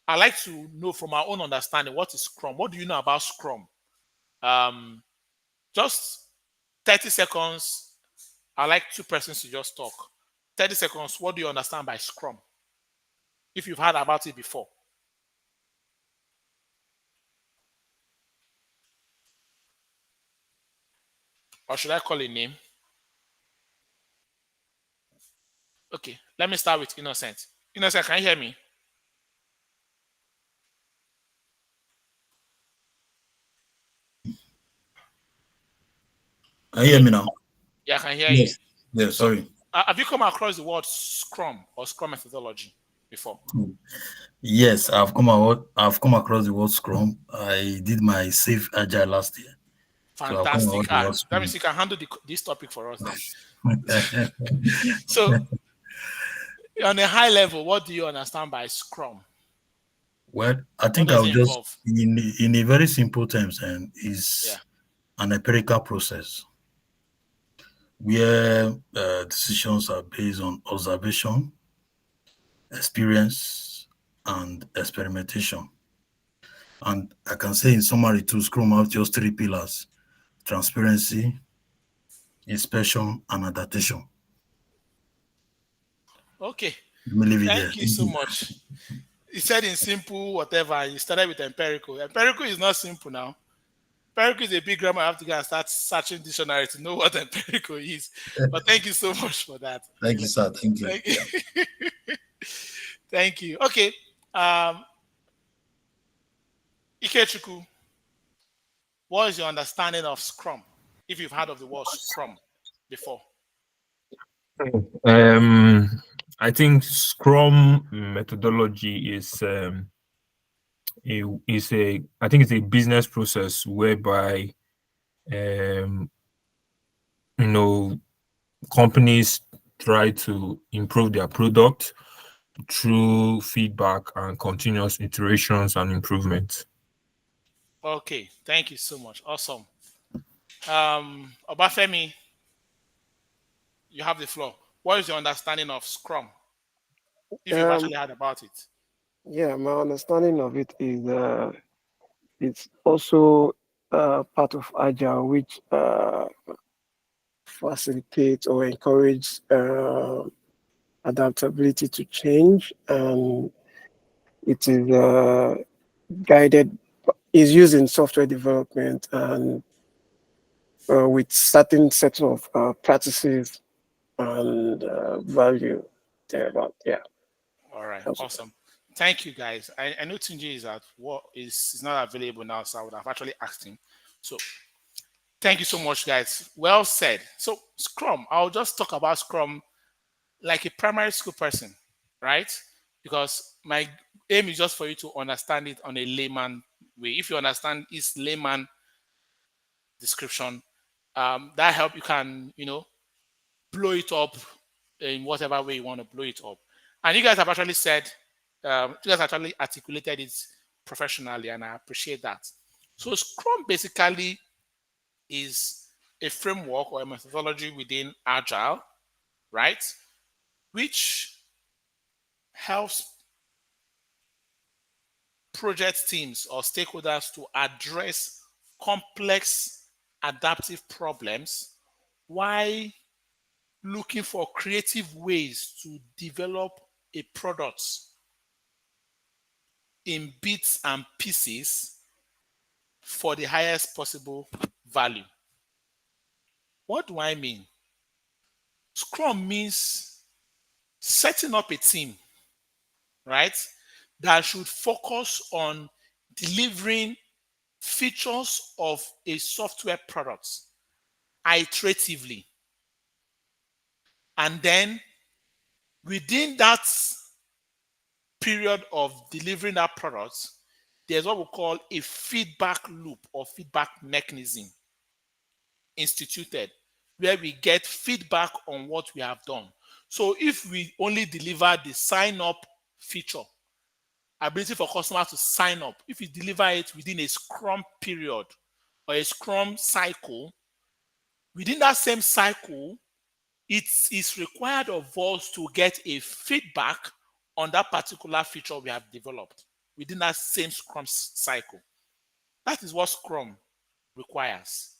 I'd like to know from our own understanding, what is Scrum? What do you know about Scrum? Just 30 seconds. I'd like two persons to just talk. 30 seconds. What do you understand by Scrum? If you've heard about it before. Or should I call a name? Okay, let me start with Innocent. Innocent, can you hear me? Can you hear me now? Yeah, I can hear Yes. you. Yeah, sorry. Have you come across the word Scrum or Scrum methodology before? Yes, I've come across the word Scrum. I did my Safe Agile last year. Fantastic. That means you can handle this topic for us then. So, on a high level, what do you understand by Scrum? Well, I think I'll just, in a very simple terms, and is an empirical process where decisions are based on observation, experience, and experimentation. And I can say in summary to Scrum have just three pillars: transparency, inspection, and adaptation. Okay. Thank you so much. You said in simple whatever, you started with empirical. Empirical is not simple now. Empirical is a big grammar. I have to go and start searching dictionary to know what empirical is. But thank you so much for that. Thank you, sir. Thank you. Thank you. Okay. Ikechukwu, what is your understanding of Scrum? If you've heard of the word Scrum before. I think Scrum methodology is it's a business process whereby companies try to improve their product through feedback and continuous iterations and improvements. Okay, thank you so much. Awesome. Obafemi, you have the floor. What is your understanding of Scrum? If you've actually heard about it. Yeah, my understanding of it is it's also part of Agile, which facilitates or encourages adaptability to change, and it is guided, is used in software development and with certain sets of practices and value thereabout. Yeah. All right. Awesome. Thank you, guys. I know Tunji is at what is not available now, so I would have actually asked him. So thank you so much, guys. Well said. So Scrum, I'll just talk about Scrum like a primary school person, right? Because my aim is just for you to understand it on a layman way. If you understand its layman description, that help you can, blow it up in whatever way you want to blow it up. And you guys have actually said, you guys actually articulated it professionally, and I appreciate that. So Scrum basically is a framework or a methodology within Agile, right? Which helps project teams or stakeholders to address complex adaptive problems while looking for creative ways to develop a product in bits and pieces for the highest possible value. What do I mean? Scrum means setting up a team, right, that should focus on delivering features of a software product iteratively. And then within that period of delivering that product, there's what we call a feedback loop or feedback mechanism instituted, where we get feedback on what we have done. So if we only deliver the sign up feature, ability for customers to sign up, if we deliver it within a Scrum period or a Scrum cycle, within that same cycle, it is required of us to get a feedback on that particular feature we have developed within that same Scrum cycle. That is what Scrum requires.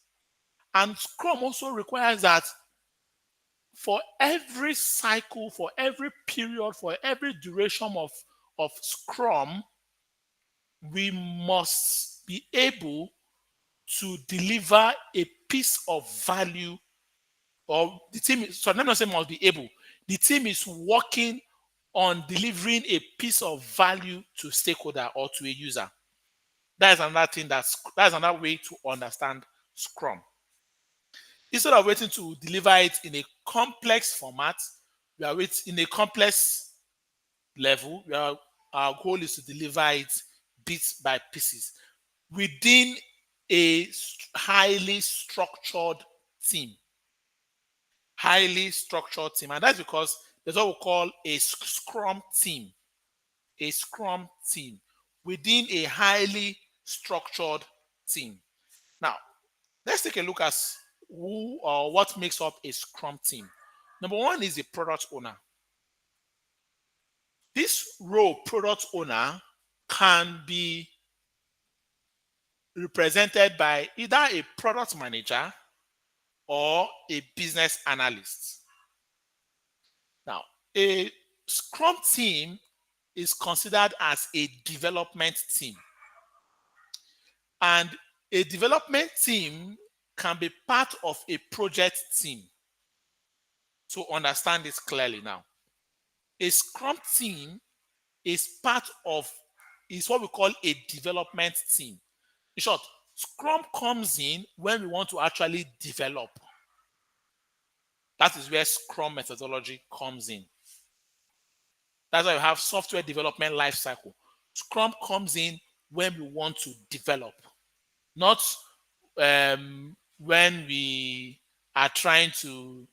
And Scrum also requires that for every cycle, for every period, for every duration of Scrum, we must be able to deliver a piece of value, or the team is, so let me not say must be able, the team is working on delivering a piece of value to stakeholder or to a user. That is another thing that's another way to understand Scrum. Instead of waiting to deliver it in a complex format, we are waiting in a complex level. Our goal is to deliver it bits by pieces within a highly structured team. Highly structured team. And that's because there's what we call a Scrum team. A Scrum team within a highly structured team. Now, let's take a look at who or what makes up a Scrum team. Number one is the product owner. This role, product owner, can be represented by either a product manager or a business analyst. Now, a Scrum team is considered as a development team. And a development team can be part of a project team. So understand this clearly now. A Scrum team is what we call a development team. In short, Scrum comes in when we want to actually develop. That is where Scrum methodology comes in. That's why we have software development lifecycle. Scrum comes in when we want to develop, not when we are trying to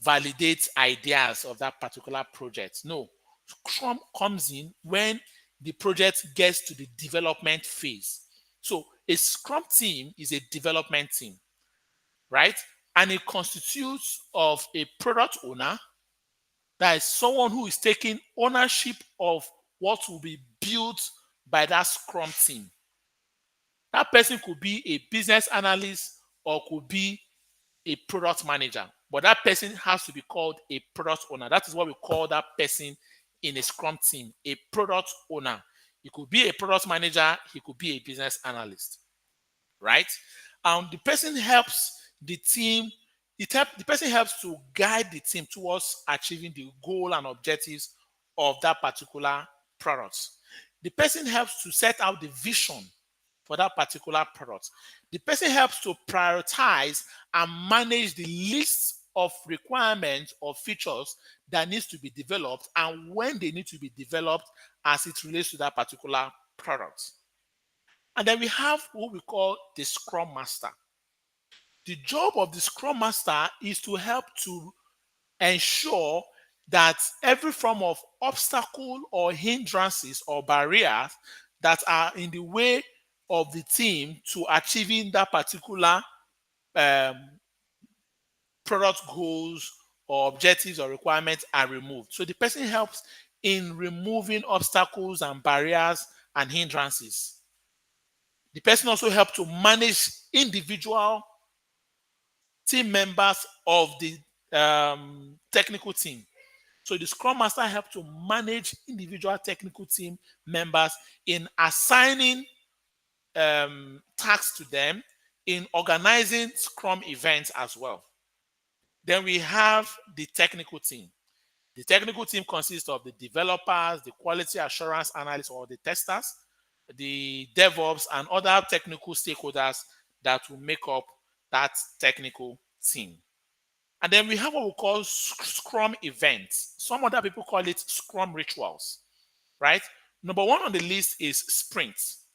validate ideas of that particular project. No, Scrum comes in when the project gets to the development phase. So a Scrum team is a development team, right? And it constitutes of a product owner, that is someone who is taking ownership of what will be built by that Scrum team. That person could be a business analyst or could be a product manager, but that person has to be called a product owner. That is what we call that person in a Scrum team, a product owner. He could be a product manager, he could be a business analyst, right? The person helps the team, the person helps to guide the team towards achieving the goal and objectives of that particular product. The person helps to set out the vision for that particular product. The person helps to prioritize and manage the list of requirements or features that needs to be developed and when they need to be developed as it relates to that particular product. And then we have what we call the Scrum Master. The job of the Scrum Master is to help to ensure that every form of obstacle or hindrances or barriers that are in the way of the team to achieving that particular um, product goals or objectives or requirements are removed. So the person helps in removing obstacles and barriers and hindrances. The person also helps to manage individual team members of the technical team. So the Scrum Master helps to manage individual technical team members in assigning tasks to them, in organizing Scrum events as well. Then we have the technical team. The technical team consists of the developers, the quality assurance analysts or the testers, the DevOps, and other technical stakeholders that will make up that technical team. And then we have what we call Scrum events. Some other people call it Scrum rituals, right? Number one on the list is sprints.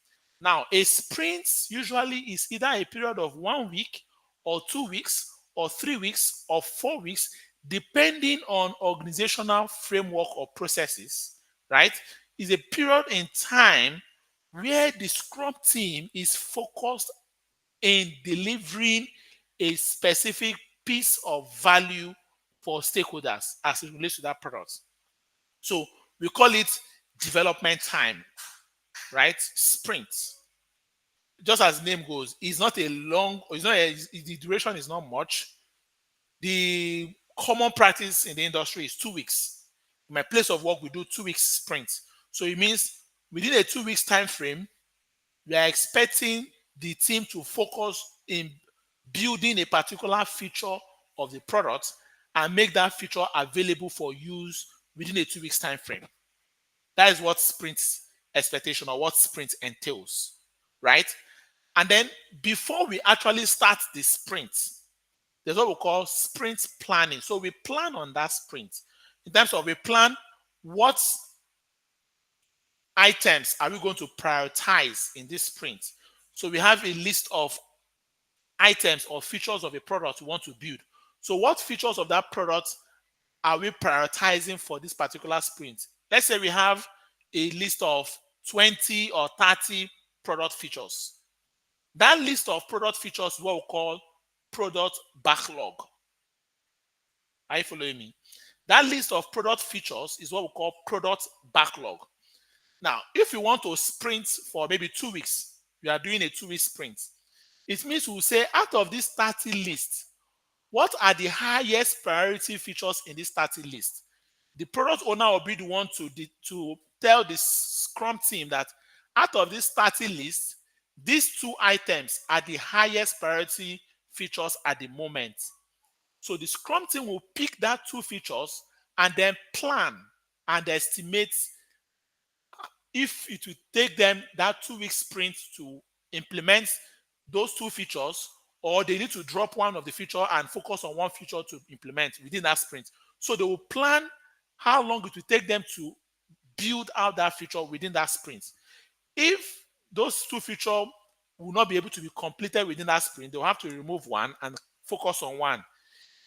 Now, a sprint usually is either a period of 1 week or 2 weeks or 3 weeks or 4 weeks, depending on organizational framework or processes, right? Is a period in time where the Scrum team is focused in delivering a specific piece of value for stakeholders as it relates to that product. So we call it development time, right? Sprint. Just as the name goes, it's not a long, the duration is not much. The common practice in the industry is 2 weeks. In my place of work, we do 2 weeks sprint. So it means within a 2 weeks time frame, we are expecting the team to focus in building a particular feature of the product and make that feature available for use within a 2 weeks time frame. That is what sprint expectation or what sprint entails, right? And then before we actually start the sprint, there's what we call sprint planning. So we plan on that sprint. In terms of we plan what items are we going to prioritize in this sprint. So we have a list of items or features of a product we want to build. So what features of that product are we prioritizing for this particular sprint? Let's say we have a list of 20 or 30 product features. That list of product features is what we call product backlog. Are you following me? That list of product features is what we call product backlog. Now, if you want to sprint for maybe 2 weeks, we are doing a 2-week sprint. It means we'll say out of this 30 list, what are the highest priority features in this 30 list? The product owner will be the one to tell the Scrum team that out of this 30 list, these 2 items are the highest priority features at the moment. So the Scrum team will pick that 2 features and then plan and estimate if it will take them that 2-week sprint to implement those 2 features, or they need to drop one of the feature and focus on one feature to implement within that sprint. So they will plan how long it will take them to build out that feature within that sprint. If those 2 features will not be able to be completed within that sprint, they'll have to remove one and focus on one.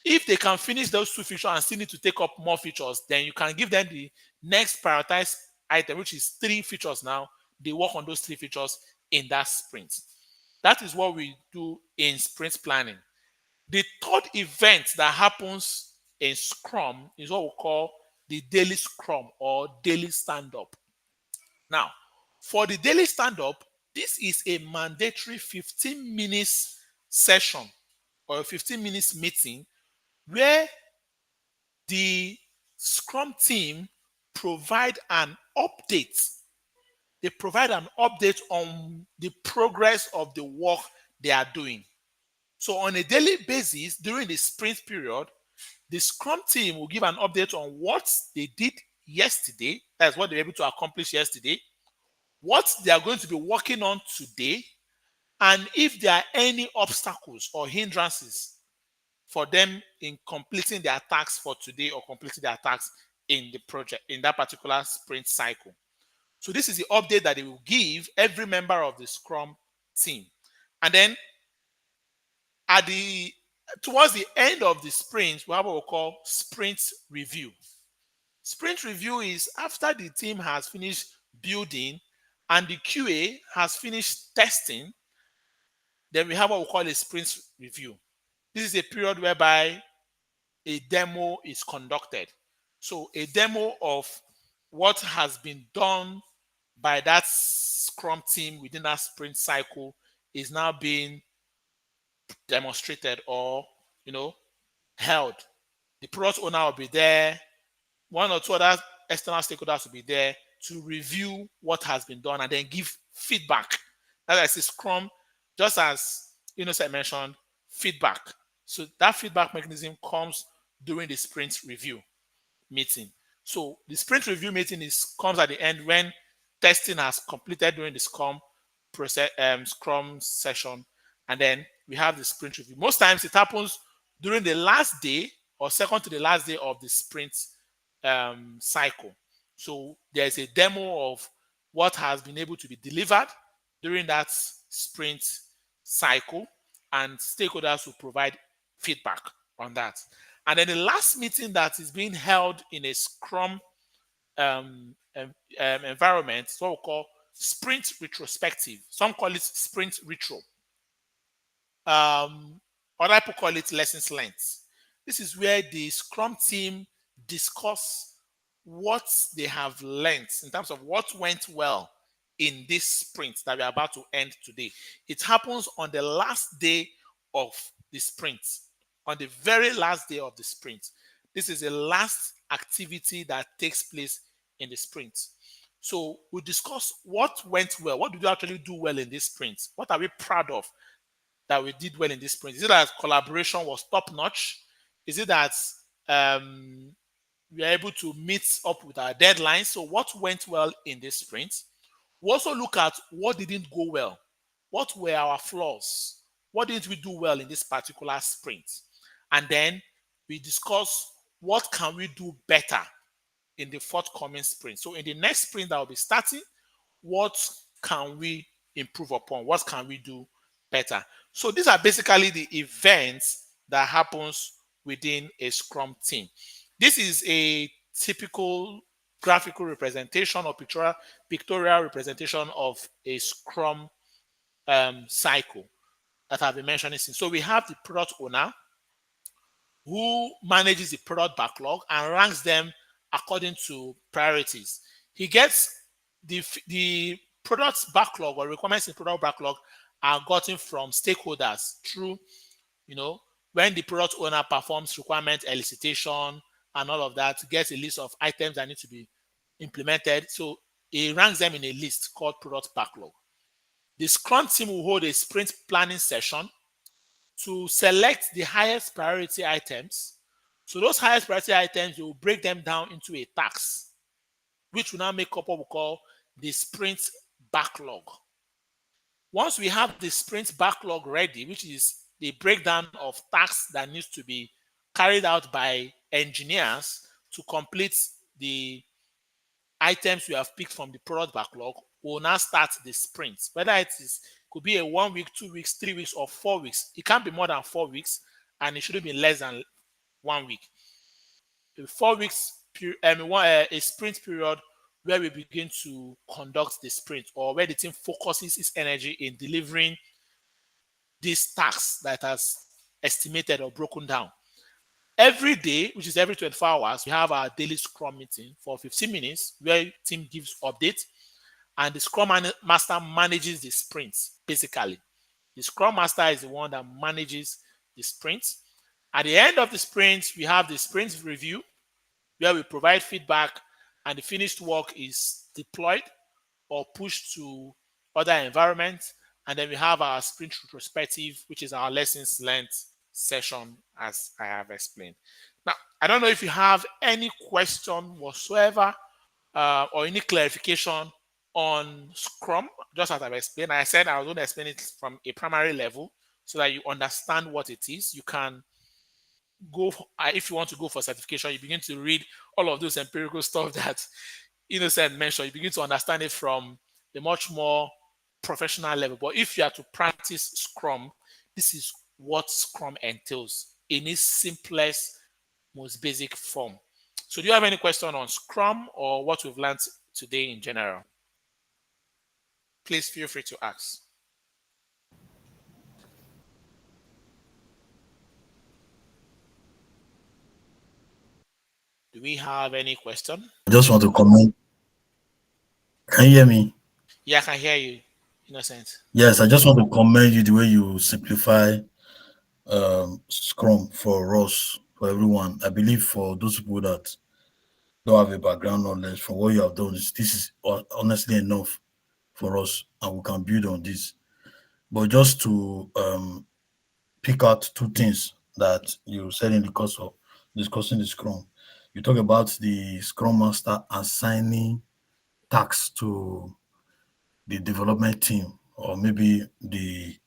If they can finish those 2 features and still need to take up more features, then you can give them the next prioritized item, which is 3 features now. They work on those 3 features in that sprint. That is what we do in sprint planning. The third event that happens in Scrum is what we call the daily Scrum or daily stand-up. Now, for the daily stand-up, this is a mandatory 15 minutes session or a 15 minutes meeting where the Scrum team provide an update. They provide an update on the progress of the work they are doing. So on a daily basis, during the sprint period, the Scrum team will give an update on what they did yesterday. That's what they were able to accomplish yesterday. What they are going to be working on today. And if there are any obstacles or hindrances for them in completing their tasks for today or completing their tasks in the project, in that particular sprint cycle. So this is the update that they will give every member of the Scrum team. And then towards the end of the sprint, we have what we call sprint review. Sprint review is after the team has finished building and the QA has finished testing, then we have what we call a sprint review. This is a period whereby a demo is conducted. So a demo of what has been done by that Scrum team within that sprint cycle is now being demonstrated or, held. The product owner will be there. One or two other external stakeholders will be there to review what has been done and then give feedback. As I say, Scrum, just as Innocent mentioned, feedback. So that feedback mechanism comes during the sprint review meeting. So the sprint review meeting comes at the end when testing has completed during the Scrum session, and then we have the sprint review. Most times it happens during the last day or second to the last day of the sprint cycle. So there's a demo of what has been able to be delivered during that sprint cycle, and stakeholders will provide feedback on that. And then the last meeting that is being held in a Scrum environment is what we call sprint retrospective. Some call it sprint retro. Other people call it lessons learned. This is where the Scrum team discuss what they have learned in terms of what went well in this sprint that we are about to end today. It happens on the last day of the sprint, on the very last day of the sprint. This is the last activity that takes place in the sprint. So we discuss what went well. What did we actually do well in this sprint? What are we proud of that we did well in this sprint? Is it that collaboration was top-notch? Is it that we are able to meet up with our deadlines? So what went well in this sprint? We also look at what didn't go well. What were our flaws? What didn't we do well in this particular sprint? And then we discuss what can we do better in the forthcoming sprint. So in the next sprint that will be starting, what can we improve upon? What can we do better? So these are basically the events that happens within a Scrum team. This is a typical graphical representation or pictorial representation of a Scrum cycle that I've been mentioning since. So we have the product owner who manages the product backlog and ranks them according to priorities. He gets the product's backlog or requirements in product backlog are gotten from stakeholders through, when the product owner performs requirement elicitation and all of that, gets a list of items that need to be implemented. So he ranks them in a list called product backlog. The Scrum team will hold a sprint planning session to select the highest priority items. So those highest priority items, you will break them down into a task, which will now make up what we call the sprint backlog. Once we have the sprint backlog ready, which is the breakdown of tasks that needs to be carried out by engineers to complete the items we have picked from the product backlog, we'll now start the sprint. Whether could be a 1 week, 2 weeks, 3 weeks, or 4 weeks. It can't be more than 4 weeks, and it shouldn't be less than 1 week. 4 weeks, a sprint period where we begin to conduct the sprint, or where the team focuses its energy in delivering these tasks that has estimated or broken down. Every day, which is every 24 hours, we have our daily Scrum meeting for 15 minutes where the team gives updates, and the Scrum Master manages the sprints, basically. The Scrum Master is the one that manages the sprints. At the end of the sprint, we have the sprint review where we provide feedback and the finished work is deployed or pushed to other environments. And then we have our sprint retrospective, which is our lessons learned session, as I have explained. Now, I don't know if you have any question whatsoever or any clarification on Scrum, just as I've explained. I said I was going to explain it from a primary level so that you understand what it is. You can go, if you want to go for certification, you begin to read all of those empirical stuff that Innocent mentioned, you begin to understand it from a much more professional level. But if you are to practice Scrum, this is what Scrum entails in its simplest, most basic form. So do you have any question on Scrum or what we've learned today in general? Please feel free to ask. Do we have any question? I just want to comment. Can you hear me? Yeah, I can hear you, Innocent. Yes, I just want to commend you the way you simplify Scrum for us, for everyone. I believe for those people that don't have a background knowledge, for what you have done, this is honestly enough for us, and we can build on this. But just to pick out two things that you said in the course of discussing the Scrum, you talk about the Scrum Master assigning tasks to the development team or maybe the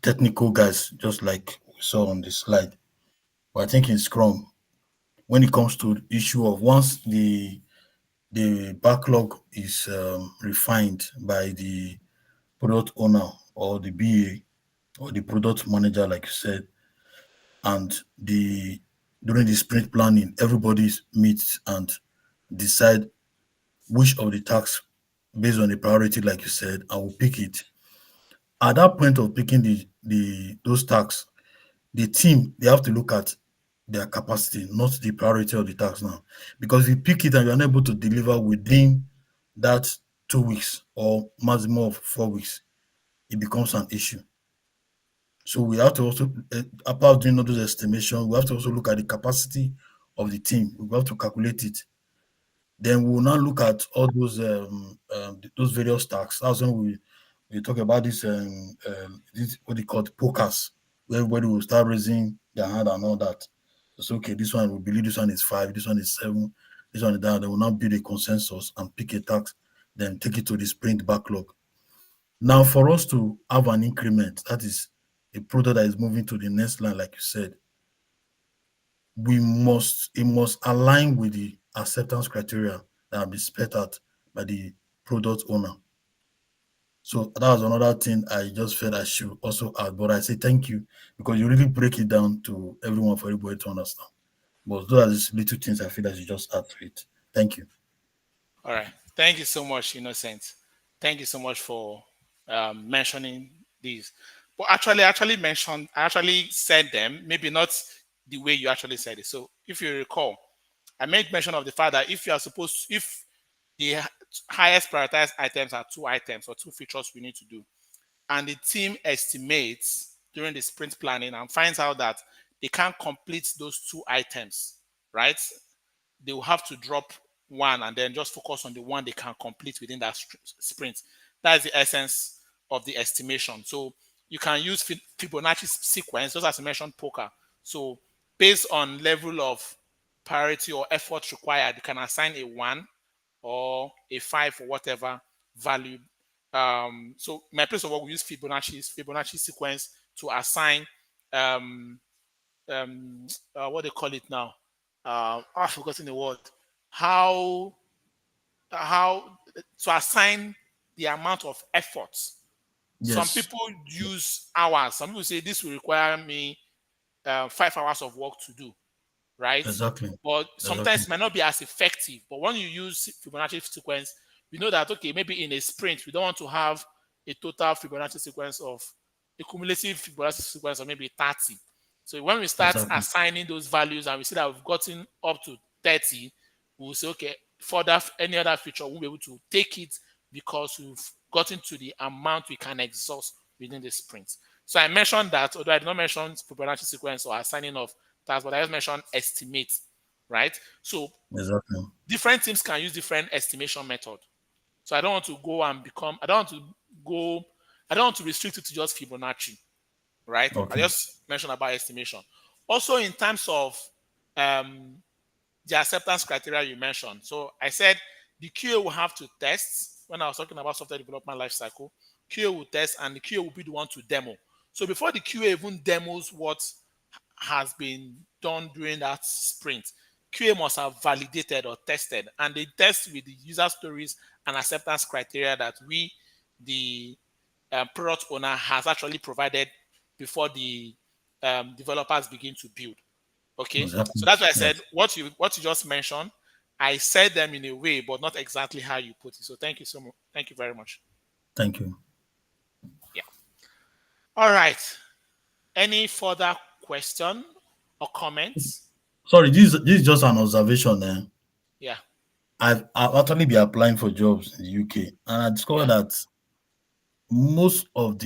technical guys, just like we saw on the slide. But I think in Scrum, when it comes to the issue of once the backlog is refined by the product owner or the BA or the product manager, like you said, and during the sprint planning, everybody meets and decide which of the tasks based on the priority, like you said, and will pick it. At that point of picking the those tasks, the team they have to look at their capacity, not the priority of the task now. Because if you pick it and you're unable to deliver within that 2 weeks or maximum of 4 weeks, it becomes an issue. So we have to also, apart doing all those estimations, we have to also look at the capacity of the team. We have to calculate it. Then we will now look at all those various tasks. That's when we talk about this what they call pokers, where everybody will start raising their hand and all that. So okay, this one we believe this one is 5, this one is 7, this one is that. They will now build a consensus and pick a task, then take it to the sprint backlog. Now, for us to have an increment, that is a product that is moving to the next line, like you said, it must align with the acceptance criteria that have been spelled out by the product owner. So that was another thing I just felt I should also add. But I say thank you because you really break it down to everyone for everybody to understand. But those are just little things I feel that you just add to it. Thank you. All right. Thank you so much, Innocent. Thank you so much for mentioning these. But I actually said them, maybe not the way you actually said it. So if you recall, I made mention of the fact that if the highest prioritized items are 2 items or 2 features we need to do, and the team estimates during the sprint planning and finds out that they can't complete those 2 items, right? They will have to drop one and then just focus on the one they can complete within that sprint. That is the essence of the estimation. So you can use Fibonacci sequence, just as I mentioned, poker. So based on level of priority or effort required, you can assign a 1 or a 5 or whatever value. So my place of work, we use Fibonacci sequence to assign what they call it now. I've forgotten the word. How to assign the amount of effort. Yes. Some people use hours. Some people say this will require me 5 hours of work to do, right? Exactly. But sometimes it might not be as effective. But when you use Fibonacci sequence, we know that, okay, maybe in a sprint, we don't want to have a total Fibonacci sequence of a cumulative Fibonacci sequence of maybe 30. So when we start assigning those values and we see that we've gotten up to 30, we'll say, okay, for that, any other feature, we'll be able to take it because we've gotten to the amount we can exhaust within the sprint. So I mentioned that, although I did not mention Fibonacci sequence or assigning of tasks, but I just mentioned estimate, right? So different teams can use different estimation method. So I don't want to go and I don't want to restrict it to just Fibonacci, right? Okay. I just mentioned about estimation. Also, in terms of the acceptance criteria you mentioned. So I said the QA will have to test. When I was talking about software development lifecycle, QA will test and the QA will be the one to demo. So before the QA even demos what has been done during that sprint, QA must have validated or tested, and they test with the user stories and acceptance criteria that we, the product owner, has actually provided before the developers begin to build. Okay, Exactly. so that's why I said Yes. what you just mentioned. I said them in a way, but not exactly how you put it. So thank you so much. Thank you very much. Thank you. Yeah. All right. Any further question or comments? Sorry, this is just an observation. Yeah. I've actually been applying for jobs in the UK, and I discovered that most of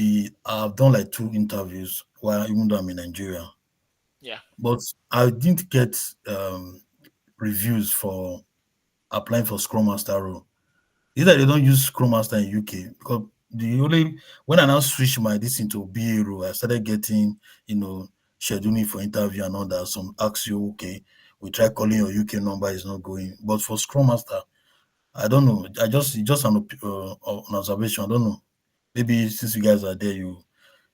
I've done like 2 interviews while even though I'm in Nigeria, Yeah. but I didn't get reviews for applying for Scrum Master role. Either they don't use Scrum Master in UK because when I now switched my this into BA role, I started getting scheduling for interview and all that. Some ask you, okay, we try calling your UK number, is not going. But for Scrum Master, I don't know. It's just an observation. I don't know. Maybe since you guys are there,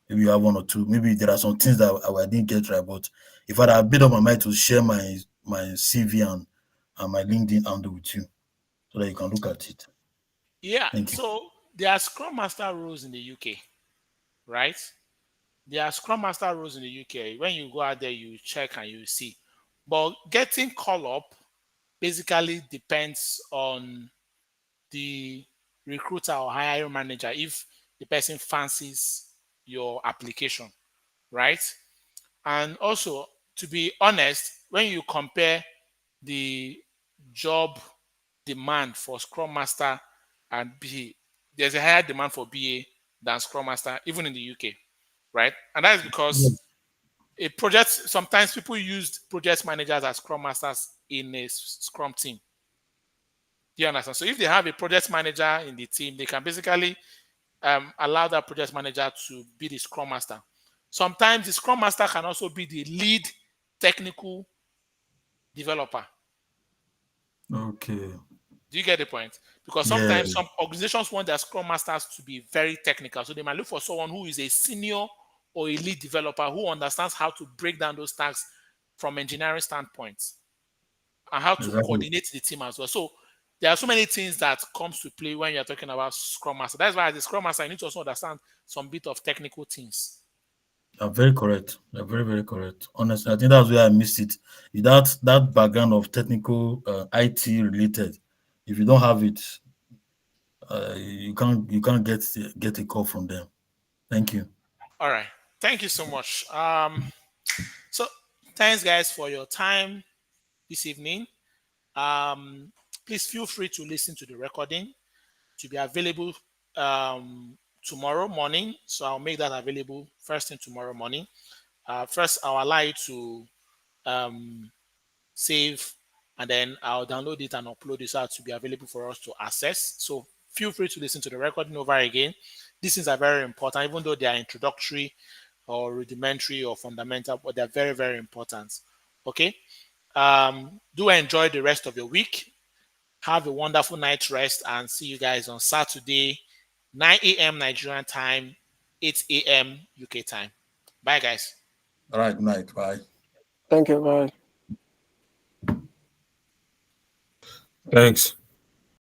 maybe you have 1 or 2. Maybe there are some things that I didn't get right. But if I had made up my mind to share my CV and my LinkedIn handle with you, so that you can look at it. Yeah. Thank you. So there are Scrum Master roles in the UK, right? There are Scrum Master roles in the UK. When you go out there, you check and you see. But getting call up basically depends on the recruiter or hiring manager if the person fancies your application, right? And also, to be honest, when you compare the job demand for Scrum Master and BA, there's a higher demand for BA than Scrum Master, even in the UK, right? And that is because a project, sometimes people use project managers as Scrum Masters in a Scrum team. Do you understand? So if they have a project manager in the team, they can basically allow that project manager to be the Scrum Master. Sometimes the Scrum Master can also be the lead technical developer. Okay. Do you get the point? Because Yeah. sometimes some organizations want their Scrum Masters to be very technical. So they might look for someone who is a senior or a lead developer who understands how to break down those tasks from engineering standpoints and how to Exactly. coordinate the team as well. So there are so many things that comes to play when you're talking about Scrum Master. That's why as a Scrum Master, you need to also understand some bit of technical things. You're very correct. You're very, very correct. Honestly, I think that's where I missed it. Without that background of technical IT related, if you don't have it, you can't get a call from them. Thank you. All right. Thank you so much. So thanks guys for your time this evening. Please feel free to listen to the recording to be available tomorrow morning. So I'll make that available first thing tomorrow morning. First, I'll allow you to save, and then I'll download it and upload it so to be available for us to access. So feel free to listen to the recording over again. These things are very important, even though they are introductory or rudimentary or fundamental, but they're very, very important. Okay. Do enjoy the rest of your week. Have a wonderful night rest and see you guys on Saturday, 9 a.m. Nigerian time, 8 a.m. UK time. Bye, guys. All right. Good night. Bye. Thank you. Bye. Thanks.